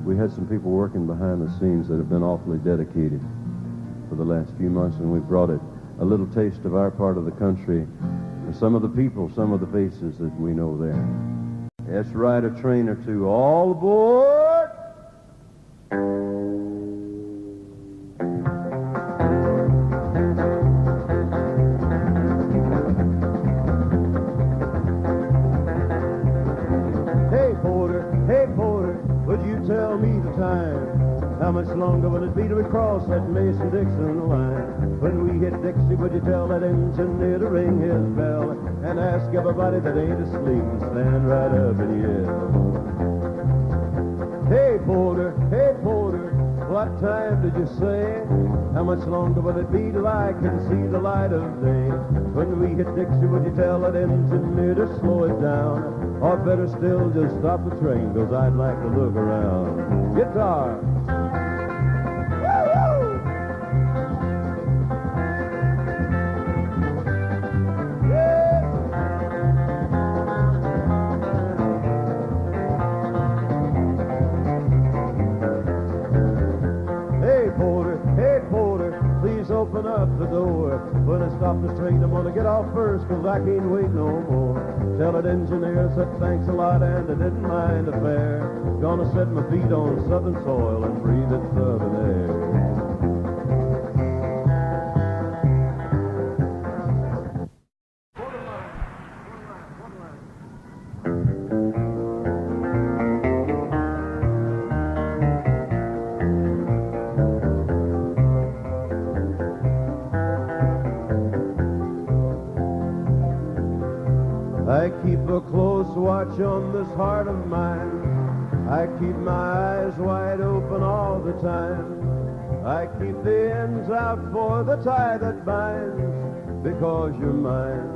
we had some people working behind the scenes that have been awfully dedicated for the last few months, and we brought it a little taste of our part of the country, and some of the people, some of the faces that we know there. Let's ride a train or two. All aboard! Hey porter, would you tell me the time? How much longer will it be till we cross that Mason-Dixon line? When we hit Dixie, would you tell that engineer to ring his bell and ask everybody that ain't asleep to stand right up and yell? Hey porter, what time did you say? How much longer will it be till I can see the light of day? When we hit Dixie, would you tell that engineer to slow it down? Or better still, just stop the train, 'cause I'd like to look around. Guitar! Woo-hoo! Yeah! Hey porter, please open up the door. stop this train. I'm gonna get off first, 'cause I can't wait no more. Tell that engineer, said thanks a lot, and I didn't mind the fare. Gonna set my feet on southern soil and breathe its southern air. I keep a close watch on this heart of mine. I keep my eyes wide open all the time. I keep the ends out for the tie that binds. Because you're mine,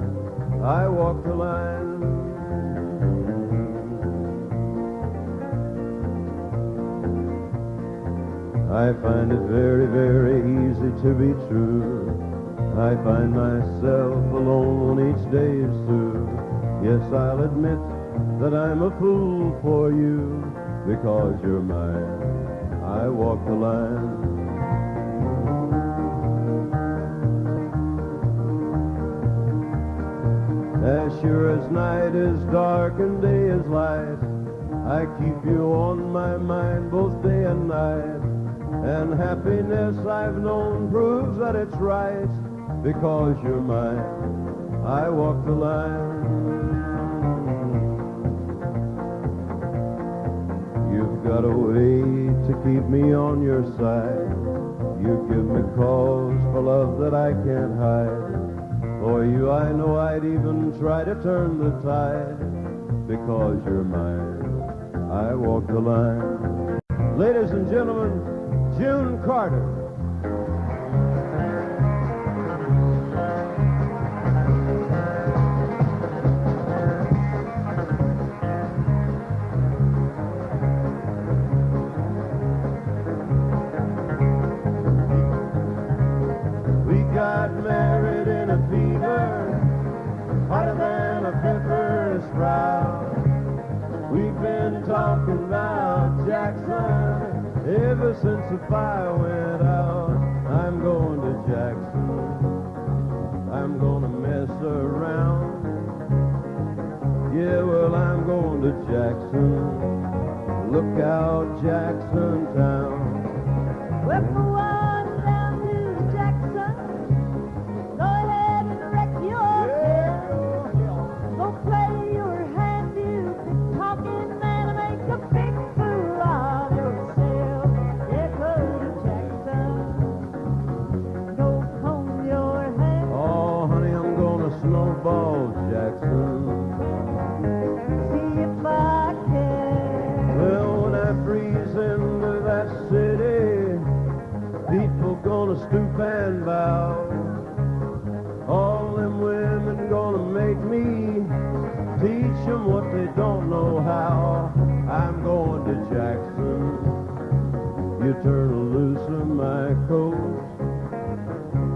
I walk the line. I find it very, very easy to be true. I find myself alone each day is through. Yes, I'll admit that I'm a fool for you. Because you're mine, I walk the line. As sure as night is dark and day is light, I keep you on my mind both day and night. And happiness I've known proves that it's right. Because you're mine, I walk the line. You've got a way to keep me on your side. You give me cause for love that I can't hide. For you I know I'd even try to turn the tide. Because you're mine, I walk the line. Ladies and gentlemen, June Carter. Got married in a fever, hotter than a pepper sprout. We've been talking about Jackson ever since the fire went out. I'm going to Jackson, I'm gonna mess around. Yeah, well, I'm going to Jackson. Look out, Jackson town. Well, for one down to Jackson, go ahead and wreck your tail. Go play your hand, you big talking man, and make a big fool of yourself. Yeah, go to Jackson, go comb your hair. Oh, honey, I'm gonna snowball Jackson. See if I can. Well, when I freeze into that city, people gonna stoop and bow. All them women gonna make me teach them what they don't know how. I'm going to Jackson. You turn loose of my coat.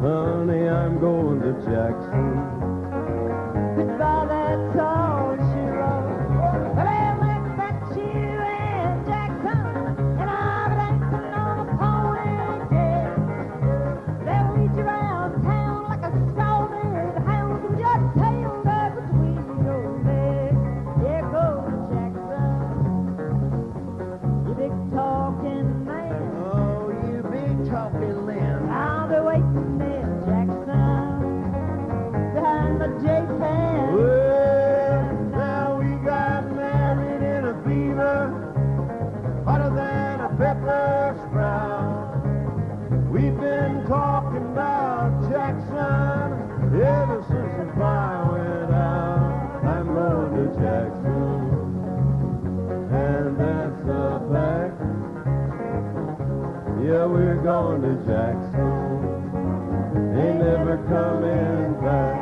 Honey, I'm going to Jackson. Goodbye, that's all she wrote. But I went back to you and Jackson, and I'll be dancing on a pony again. They'll lead you around town like a scalded hound with your tail tucked between your legs. Yeah, go to Jackson, you big talking man. Oh, you big talking man. I'll be waiting there, Jackson, behind the J-Pan. Well, now we got married in a fever, hotter than a pepper sprout. We've been talking about Jackson ever since the fire went out. I'm going to Jackson, and that's a fact. Yeah, we're going to Jackson, ain't never coming back.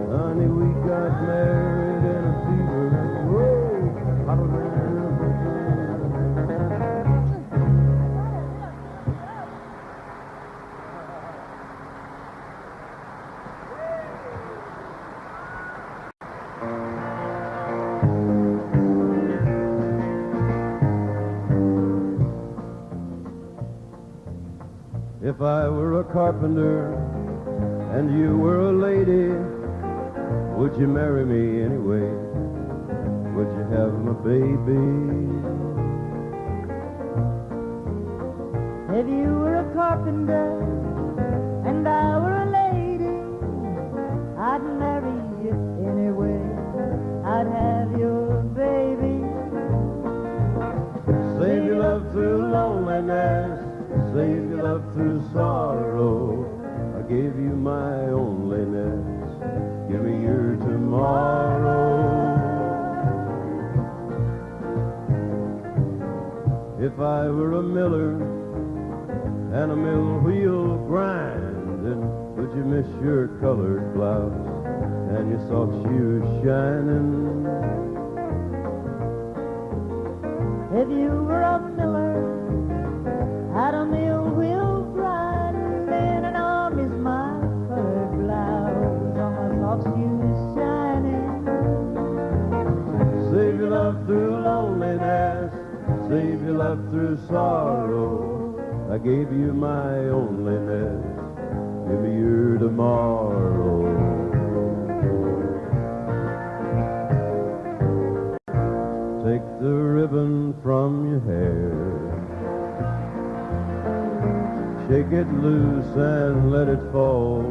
Honey, we got married in a fever. Whoa, hotter than a pepper. If I were a carpenter and you were a lady, would you marry me anyway? Would you have my baby? If you were a carpenter and I were a lady, I'd marry you anyway. I'd have your baby. Save your love through loneliness, save your love through sorrow. I gave you my onlyness, give me your tomorrow. If I were a miller and a mill wheel grinding, would you miss your colored blouse and your soft shoes shining? If you were a miller at a mill wheel grinding, and I'll miss my colored blouse on my soft shoes shining. Save your love through loneliness, save your love through sorrow. I gave you my onlyness, give me your tomorrow. Take the ribbon from your hair, shake it loose and let it fall.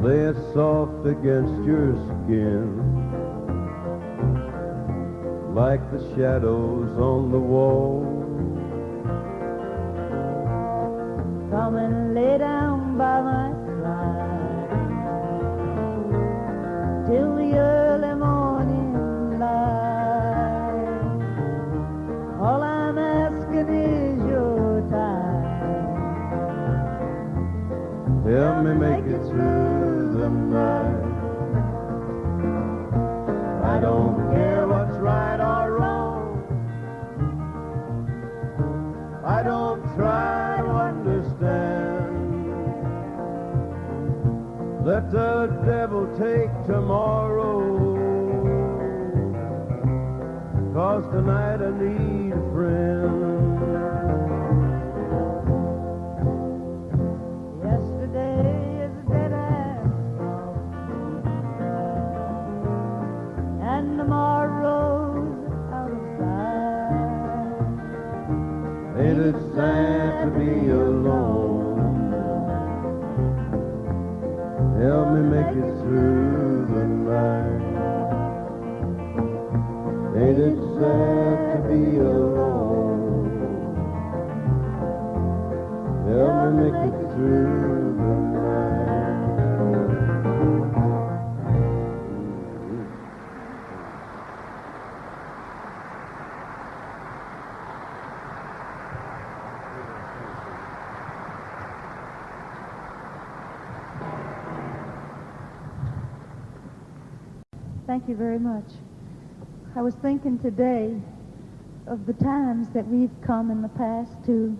Lay it soft against your skin, like the shadows on the wall. Come and lay down by my side till the early morning light. All I'm asking is your time. Help me make it through the night. I don't care what's right or wrong. I don't try to understand. Let the devil take tomorrow, 'cause tonight I need a friend. Yesterday is a dead end, and tomorrow's out of sight. Ain't it sad to be alone? Help me make it through the night. Ain't it sad to be alone? Help me make it through the night. Thank you very much. I was thinking today of the times that we've come in the past to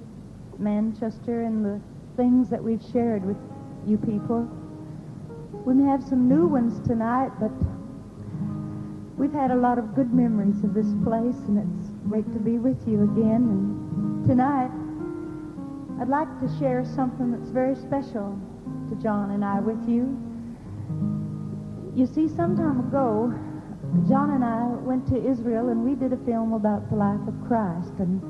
Manchester and the things that we've shared with you people. We may have some new ones tonight, but we've had a lot of good memories of this place, and it's great to be with you again. And tonight, I'd like to share something that's very special to John and I with you. You see, some time ago, John and I went to Israel and we did a film about the life of Christ, and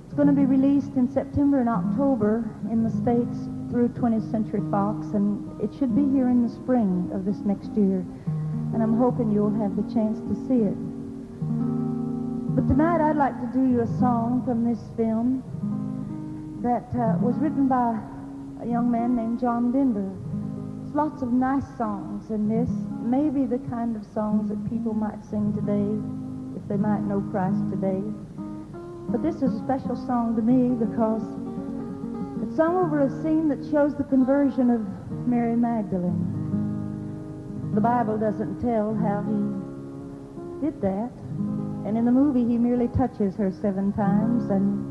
it's going to be released in September and October in the States through 20th Century Fox, and it should be here in the spring of this next year, and I'm hoping you'll have the chance to see it. But tonight I'd like to do you a song from this film that was written by a young man named John Denver. There's lots of nice songs in this, maybe the kind of songs that people might sing today if they might know Christ today. But this is a special song to me because it's sung over a scene that shows the conversion of Mary Magdalene. The Bible doesn't tell how he did that, and in the movie he merely touches her 7 times and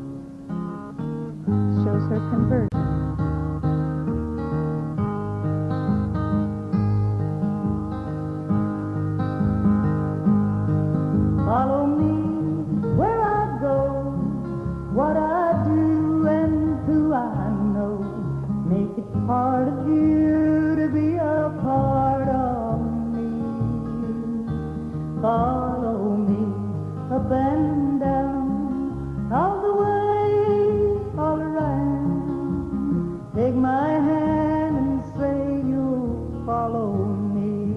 shows her conversion. Follow me where I go, what I do and who I know. Make it up and down, all the way, all around. Take my hand and say you'll follow me.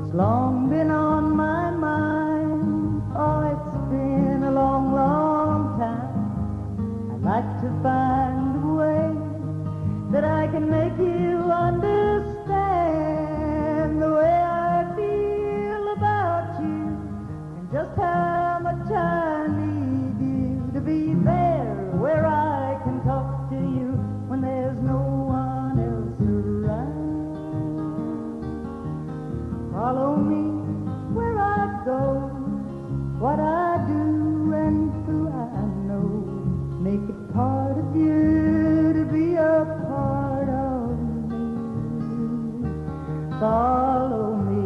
It's long been on my mind, oh, it's been a long, long time. I'd like to find a way that I can make you understand the way I feel about you and just how much I need you to be there where I can talk to you when there's no one else around. Follow me where I go, what I do and who I know. Make it part of you to be a part of me. Follow me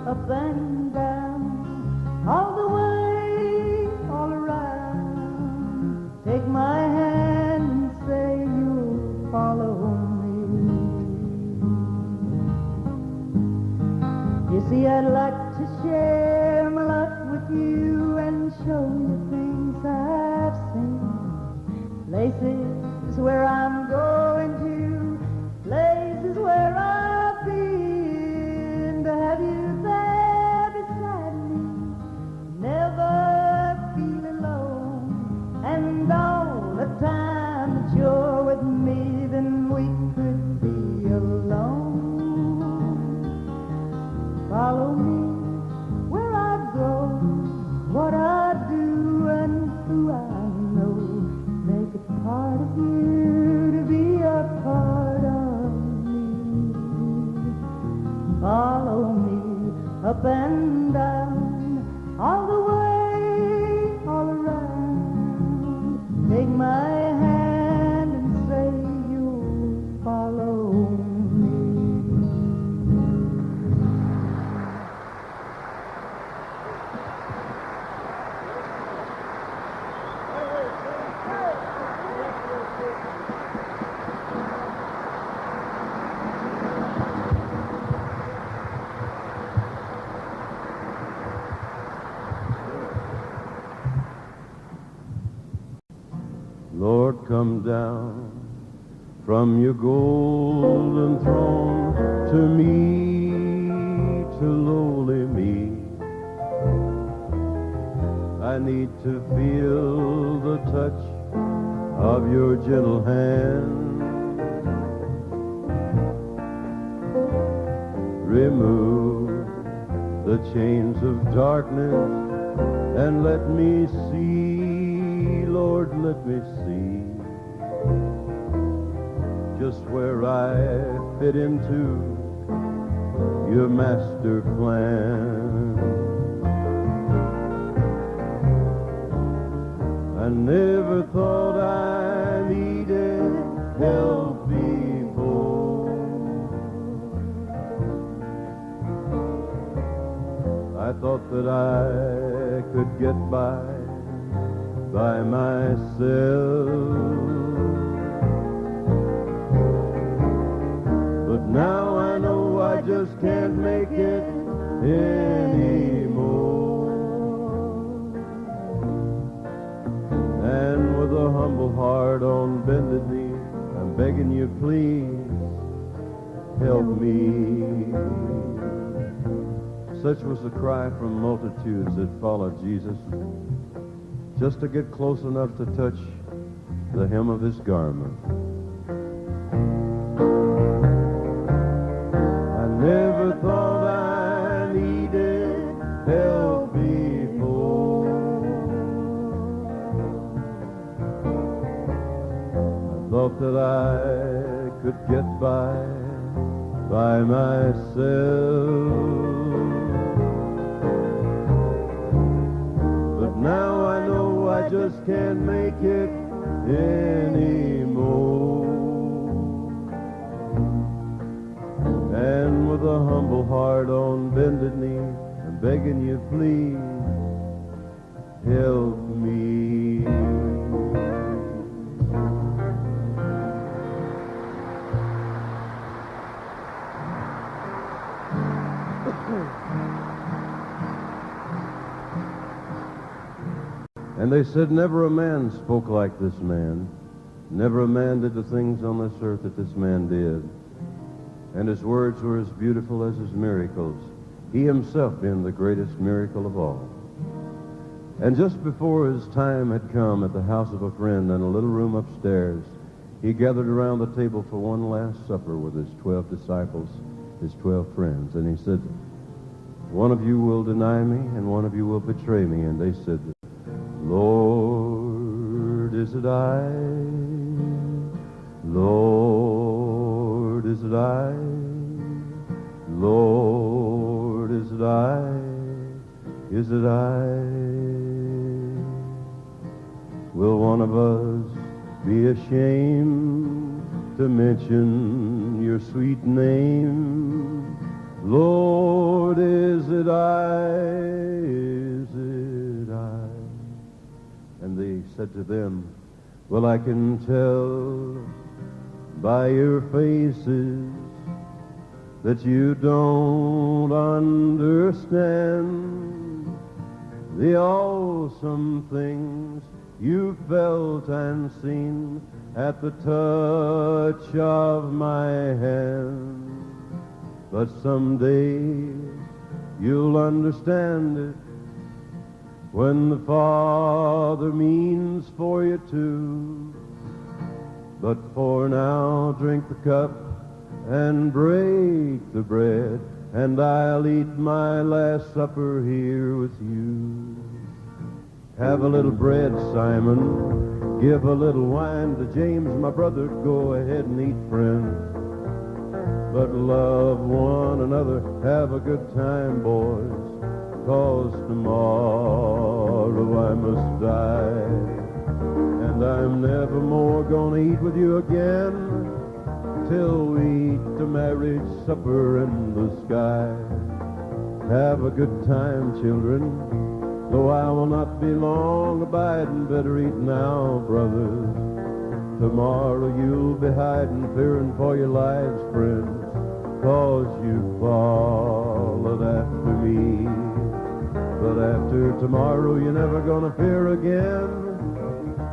up and down, all the way, all around. Take my hand and say you'll follow me. You see, I'd like to share my life with you and show you things I've seen. Places where I'm going to, places where I've been, to have you there beside me, never feel alone. And all the time that you're with me, then we could be alone. Follow me where I go, what I do and who I know. Make it part of you to be a part of me. Follow me up and down, all the way, all around. Take my hand and say you'll follow me. Lord, come down from your golden throne to me, to lowly me. I need to feel the touch of your gentle hand. Remove the chains of darkness and let me see, Lord, let me see just where I fit into your master plan. I never thought I needed help before. I thought that I could get by myself. But now I know I just can't make it anymore. And with a humble heart on bended knee, I'm begging you, please help me. Such was the cry from multitudes that followed Jesus, just to get close enough to touch the hem of his garment. I never thought I needed help before. I thought that I could get by myself. But now I know I just can't make it anymore. And with a humble heart on bended knee, I'm begging you, please help me. And they said, never a man spoke like this man. Never a man did the things on this earth that this man did. And his words were as beautiful as his miracles, he himself being the greatest miracle of all. And just before his time had come at the house of a friend in a little room upstairs, he gathered around the table for one last supper with his 12 disciples, his 12 friends. And he said, one of you will deny me, and one of you will betray me. And they said, Lord, is it I? Lord, is it I? Lord, is it I? Is it I? Will one of us be ashamed to mention your sweet name? Lord, is it I? Is it I? And they said to them, well, I can tell by your faces that you don't understand the awesome things you felt and seen at the touch of my hand. But someday you'll understand it when the Father means for you to. But for now, drink the cup and break the bread, and I'll eat my last supper here with you. Have a little bread, Simon. Give a little wine to James, my brother. Go ahead and eat, friend. But love one another. Have a good time, boys, 'cause tomorrow I must die. And I'm never more gonna eat with you again till we eat the marriage supper in the sky. Have a good time, children, though I will not be long abiding. Better eat now, brothers. Tomorrow you'll be hiding, fearing for your lives, friends, 'cause you followed after me. But after tomorrow you're never gonna fear again.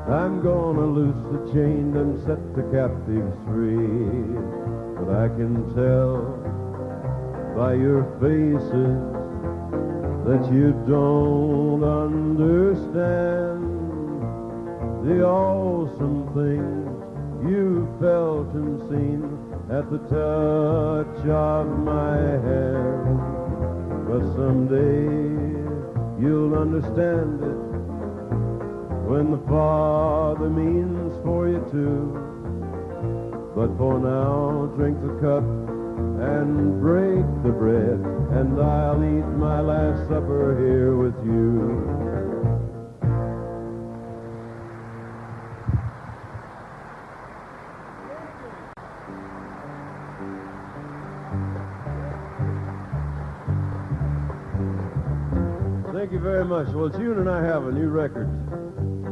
I'm gonna loose the chain and set the captives free. But I can tell by your faces that you don't understand the awesome things you felt and seen at the touch of my hand. But someday you'll understand it when the Father means for you to. But for now, drink the cup and break the bread, and I'll eat my last supper here with you. Thank you very much. Well, June and I have a new record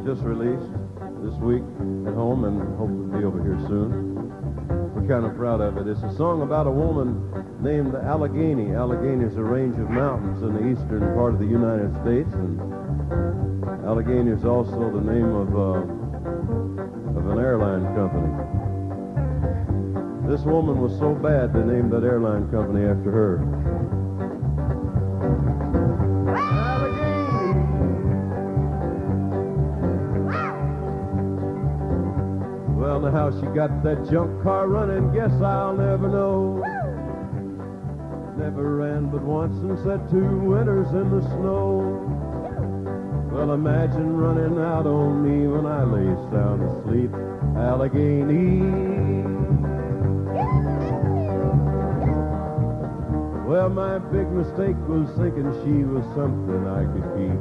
just released this week at home, and hope to be over here soon. We're kind of proud of it. It's a song about a woman named Allegheny. Allegheny is a range of mountains in the eastern part of the United States, and Allegheny is also the name of an airline company. This woman was so bad they named that airline company after her. Well, how she got that junk car running, guess I'll never know. Never ran but once and sat 2 winters in the snow. Well, imagine running out on me when I lay sound asleep. Allegheny. Well, my big mistake was thinking she was something I could keep.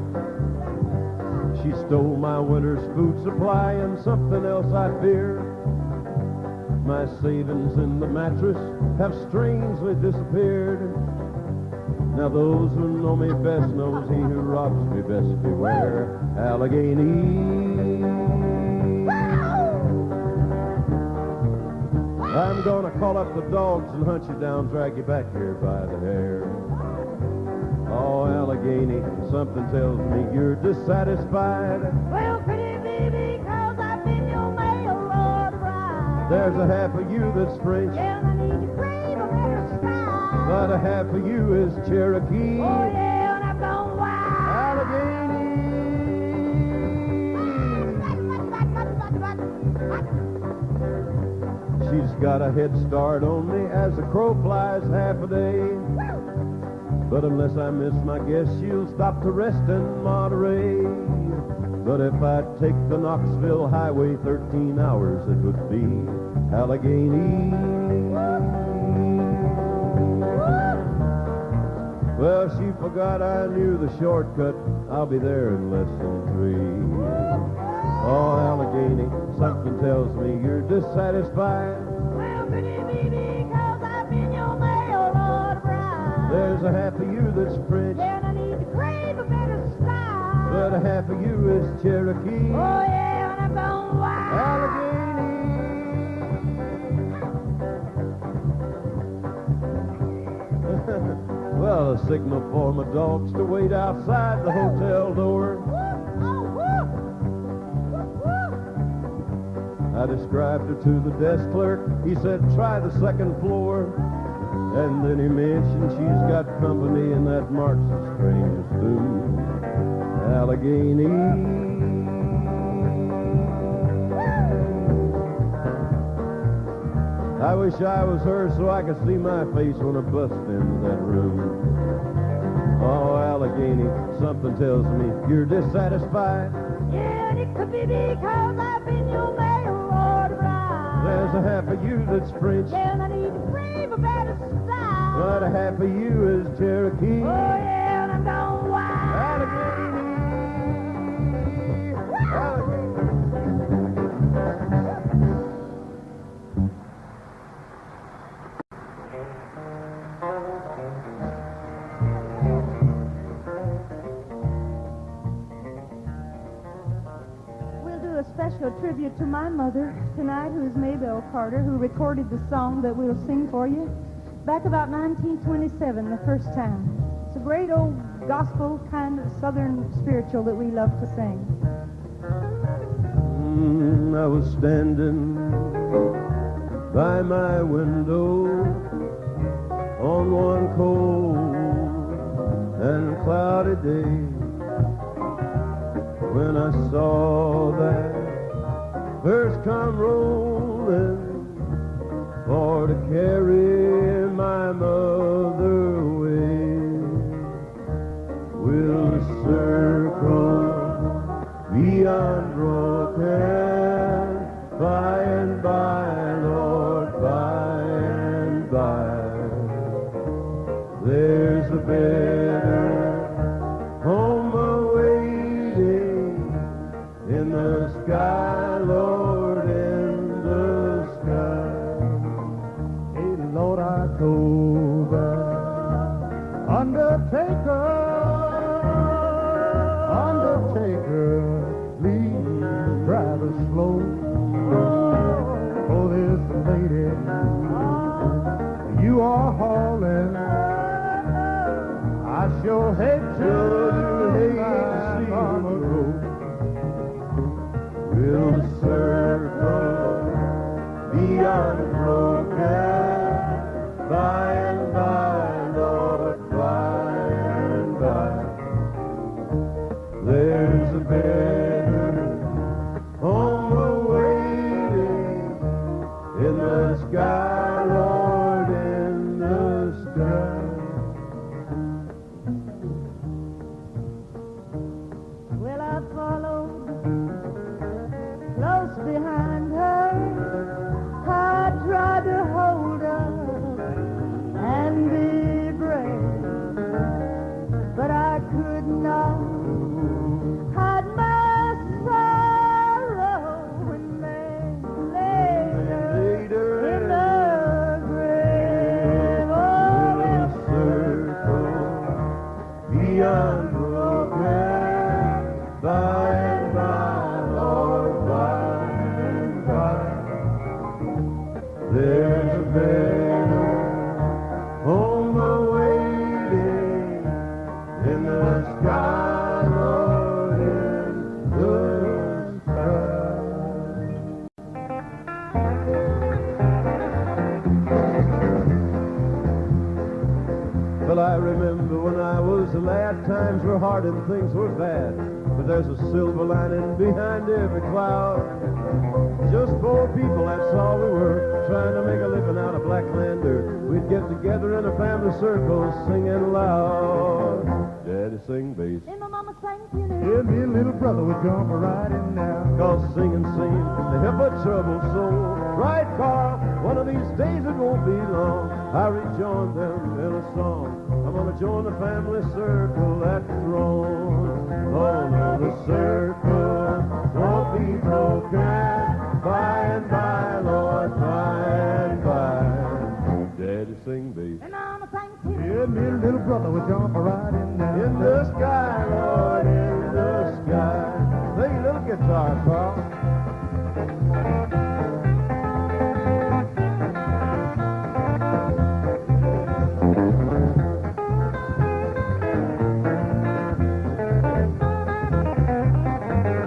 She stole my winter's food supply and something else I fear. My savings in the mattress have strangely disappeared. Now those who know me best knows he who robs me best beware. Allegheny. I'm gonna call up the dogs and hunt you down, drag you back here by the hair. Oh, Allegheny. Allegheny, something tells me you're dissatisfied. Well, could it be because I've been your mail Lord bride? There's a half of you that's French, Yeah, and I need to crave a better style. but a half of you is Cherokee. Oh, yeah, and I've gone wild. Allegheny. She's got a head start on me as a crow flies half a day. But unless I miss my guess, she'll stop to rest in Monterey. But if I take the Knoxville Highway 13 hours, it would be Allegheny. Well, she forgot I knew the shortcut. I'll be there in less than 3. Oh, Allegheny, something tells me you're dissatisfied. Well, could it be because I've been your mail Lord bride? There's a half of you that's French, Yeah, and I need to crave a better style. but a half of you is Cherokee. Oh, yeah, and I've gone wild. Allegheny. Well, a signal for my dogs to wait outside the hotel door. I described her to the desk clerk. He said, try the second floor. And then he mentioned she's got company and that marks the strangest tune. Allegheny. I wish I was her so I could see my face when I bust into that room. Oh, Allegheny, something tells me you're dissatisfied. Yeah, and it could be because I've been your mail Lord bride. There's a half of you that's French, Yeah, and I need to crave a better style. but a half of you is Cherokee. Oh, yeah, and I'm gone wild. Allegheny. Allegheny. We'll do a special tribute to my mother tonight, who is Maybelle Carter, who recorded the song that we'll sing for you back about 1927, the first time. It's a great old gospel kind of southern spiritual that we love to sing. I was standing by my window on one cold and cloudy day when I saw that hearse come rolling for to carry my mother away. Will the circle be unbroken by and by, Lord, by and by? There's a better home awaiting in the sky, Lord, in the sky. Hey, Lord, October, undertaker, please drive us slow. Oh, this lady you are hauling, I sure hate to see mama go. Will the circle be unbroken by and by, Lord, by and by? There's a better home awaiting in the sky, Lord, in the sky. Well, I followed close behind her. I tried to hold her and be brave, but I could not hide my sorrow and laid her in the grave. Oh, Will the circle be unbroken by and by, Lord, by and by? There's a better home awaiting in the sky, Lord, in the sky. Well, I remember when I was a lad, times were hard and things were bad. But there's a silver lining behind every cloud. Just poor people, that's all we were, trying to make a living out of Blacklander. We'd get together in a family circle, singing loud. Daddy sing bass, And my mama sang tenor. Yeah, me and little brother would jump right in now. cause singing seemed to help a troubled soul. Right, Carl, one of these days it won't be long, I rejoin them in a song. I'm gonna join the family circle at the throne. Oh no, the circle won't be broken. By and by, Lord, by and by. Daddy sing bass, And mama sang tenor. Yeah, me and little brother would jump right in now. in the sky, Lord, in the sky. Play a little guitar, Carl.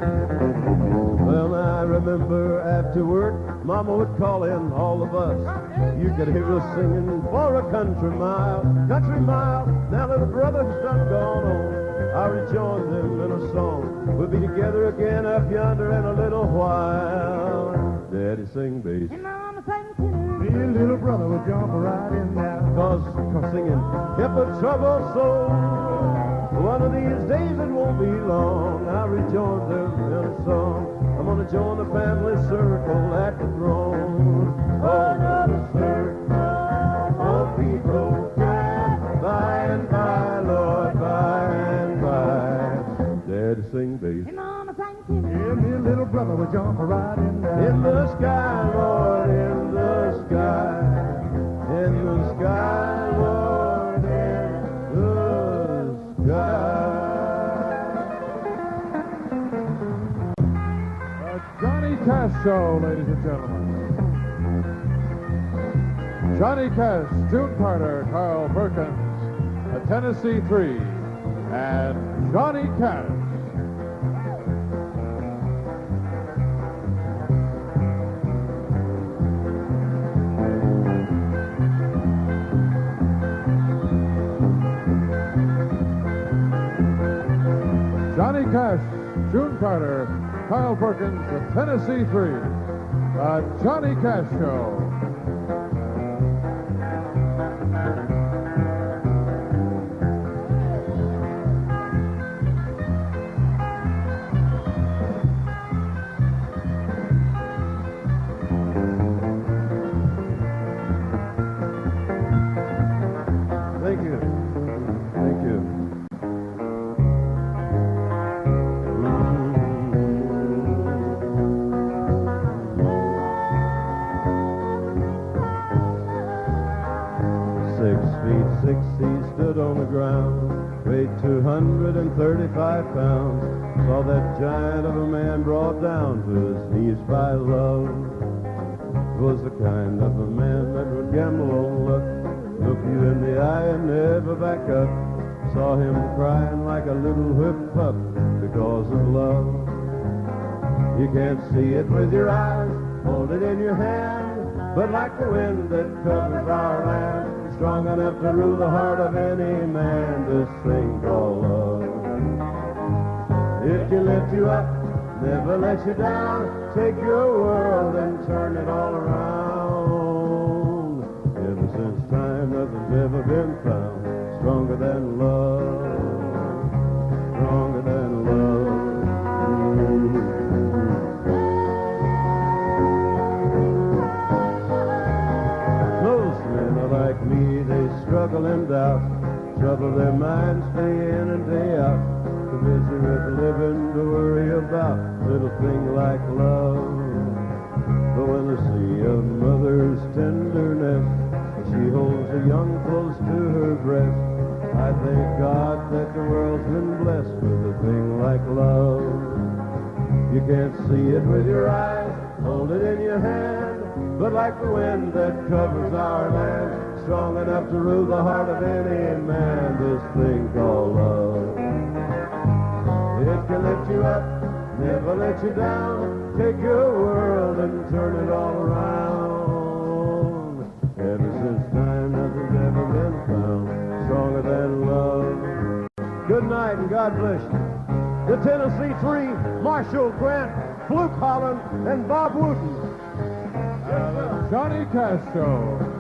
Well, I remember after work, Mama would call in all of us. You could hear us singing for a country mile, country mile. Now little brother's done gone on, I rejoin them in a song. We'll be together again up yonder in a little while. Daddy sing bass, And mama sang tenor. Me and little brother would jump right in now. cause singing kept a troubled soul. One of these days it won't be long, I rejoin them in a song. I'm gonna join the family circle at the throne. Oh, no, the circle won't be broken. By and by, Lord, by and by. Daddy sing bass, And mama sang tenor. Yeah, me and little brother would jump right in now. in the sky, Lord, in the sky. In the sky, Lord, in the sky. Johnny Cash Show, ladies and gentlemen. Johnny Cash, June Carter, Carl Perkins, the Tennessee Three, and Johnny Cash. Johnny Cash, June Carter, Carl Perkins, the Tennessee Three, the Johnny Cash Show. Thank you. Thank you. 6 he stood on the ground, weighed 235 pounds. Saw that giant of a man brought down to his knees by love. Was the kind of a man that would gamble on luck, look you in the eye and never back up. Saw him crying like a little whipped pup because of love. You can't see it with your eyes, hold it in your hand, but like the wind that covers our land, strong enough to rule the heart of any man, this thing called love. It can lift you up, never let you down, take your world and turn it all around. Ever since time, nothing's ever been found stronger than love, stronger than love. Most men are like me, they struggle and doubt, trouble their minds day in and day out. Commiserate living to worry about little thing like love. But when they see a mother's tenderness, she holds a young close to her breast, I thank God that the world's been blessed with a thing like love. You can't see it with your eyes, hold it in your hand, but like the wind that covers our land, strong enough to rule the heart of any man, this thing called love. It can lift you up, never let you down, take your world and turn it all around. Ever since time, nothing's ever been found stronger than love. Good night and God bless you. The Tennessee Three, Marshall Grant, Fluke Holland, and Bob Wooten. Johnny Cash Show.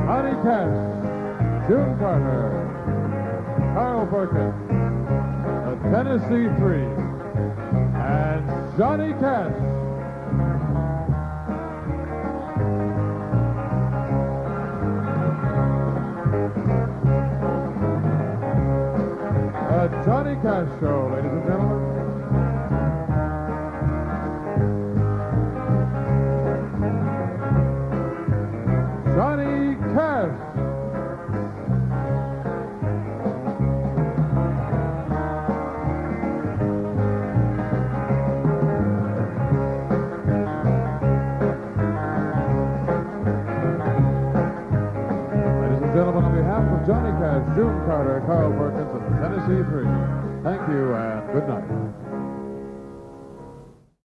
Johnny Cash, June Carter, Carl Perkins, the Tennessee Three, and Johnny Cash. The Johnny Cash Show, ladies and gentlemen. Johnny Cash. Ladies and gentlemen, on behalf of Johnny Cash, June Carter, Carl Perkins, and the Tennessee Three, thank you and good night.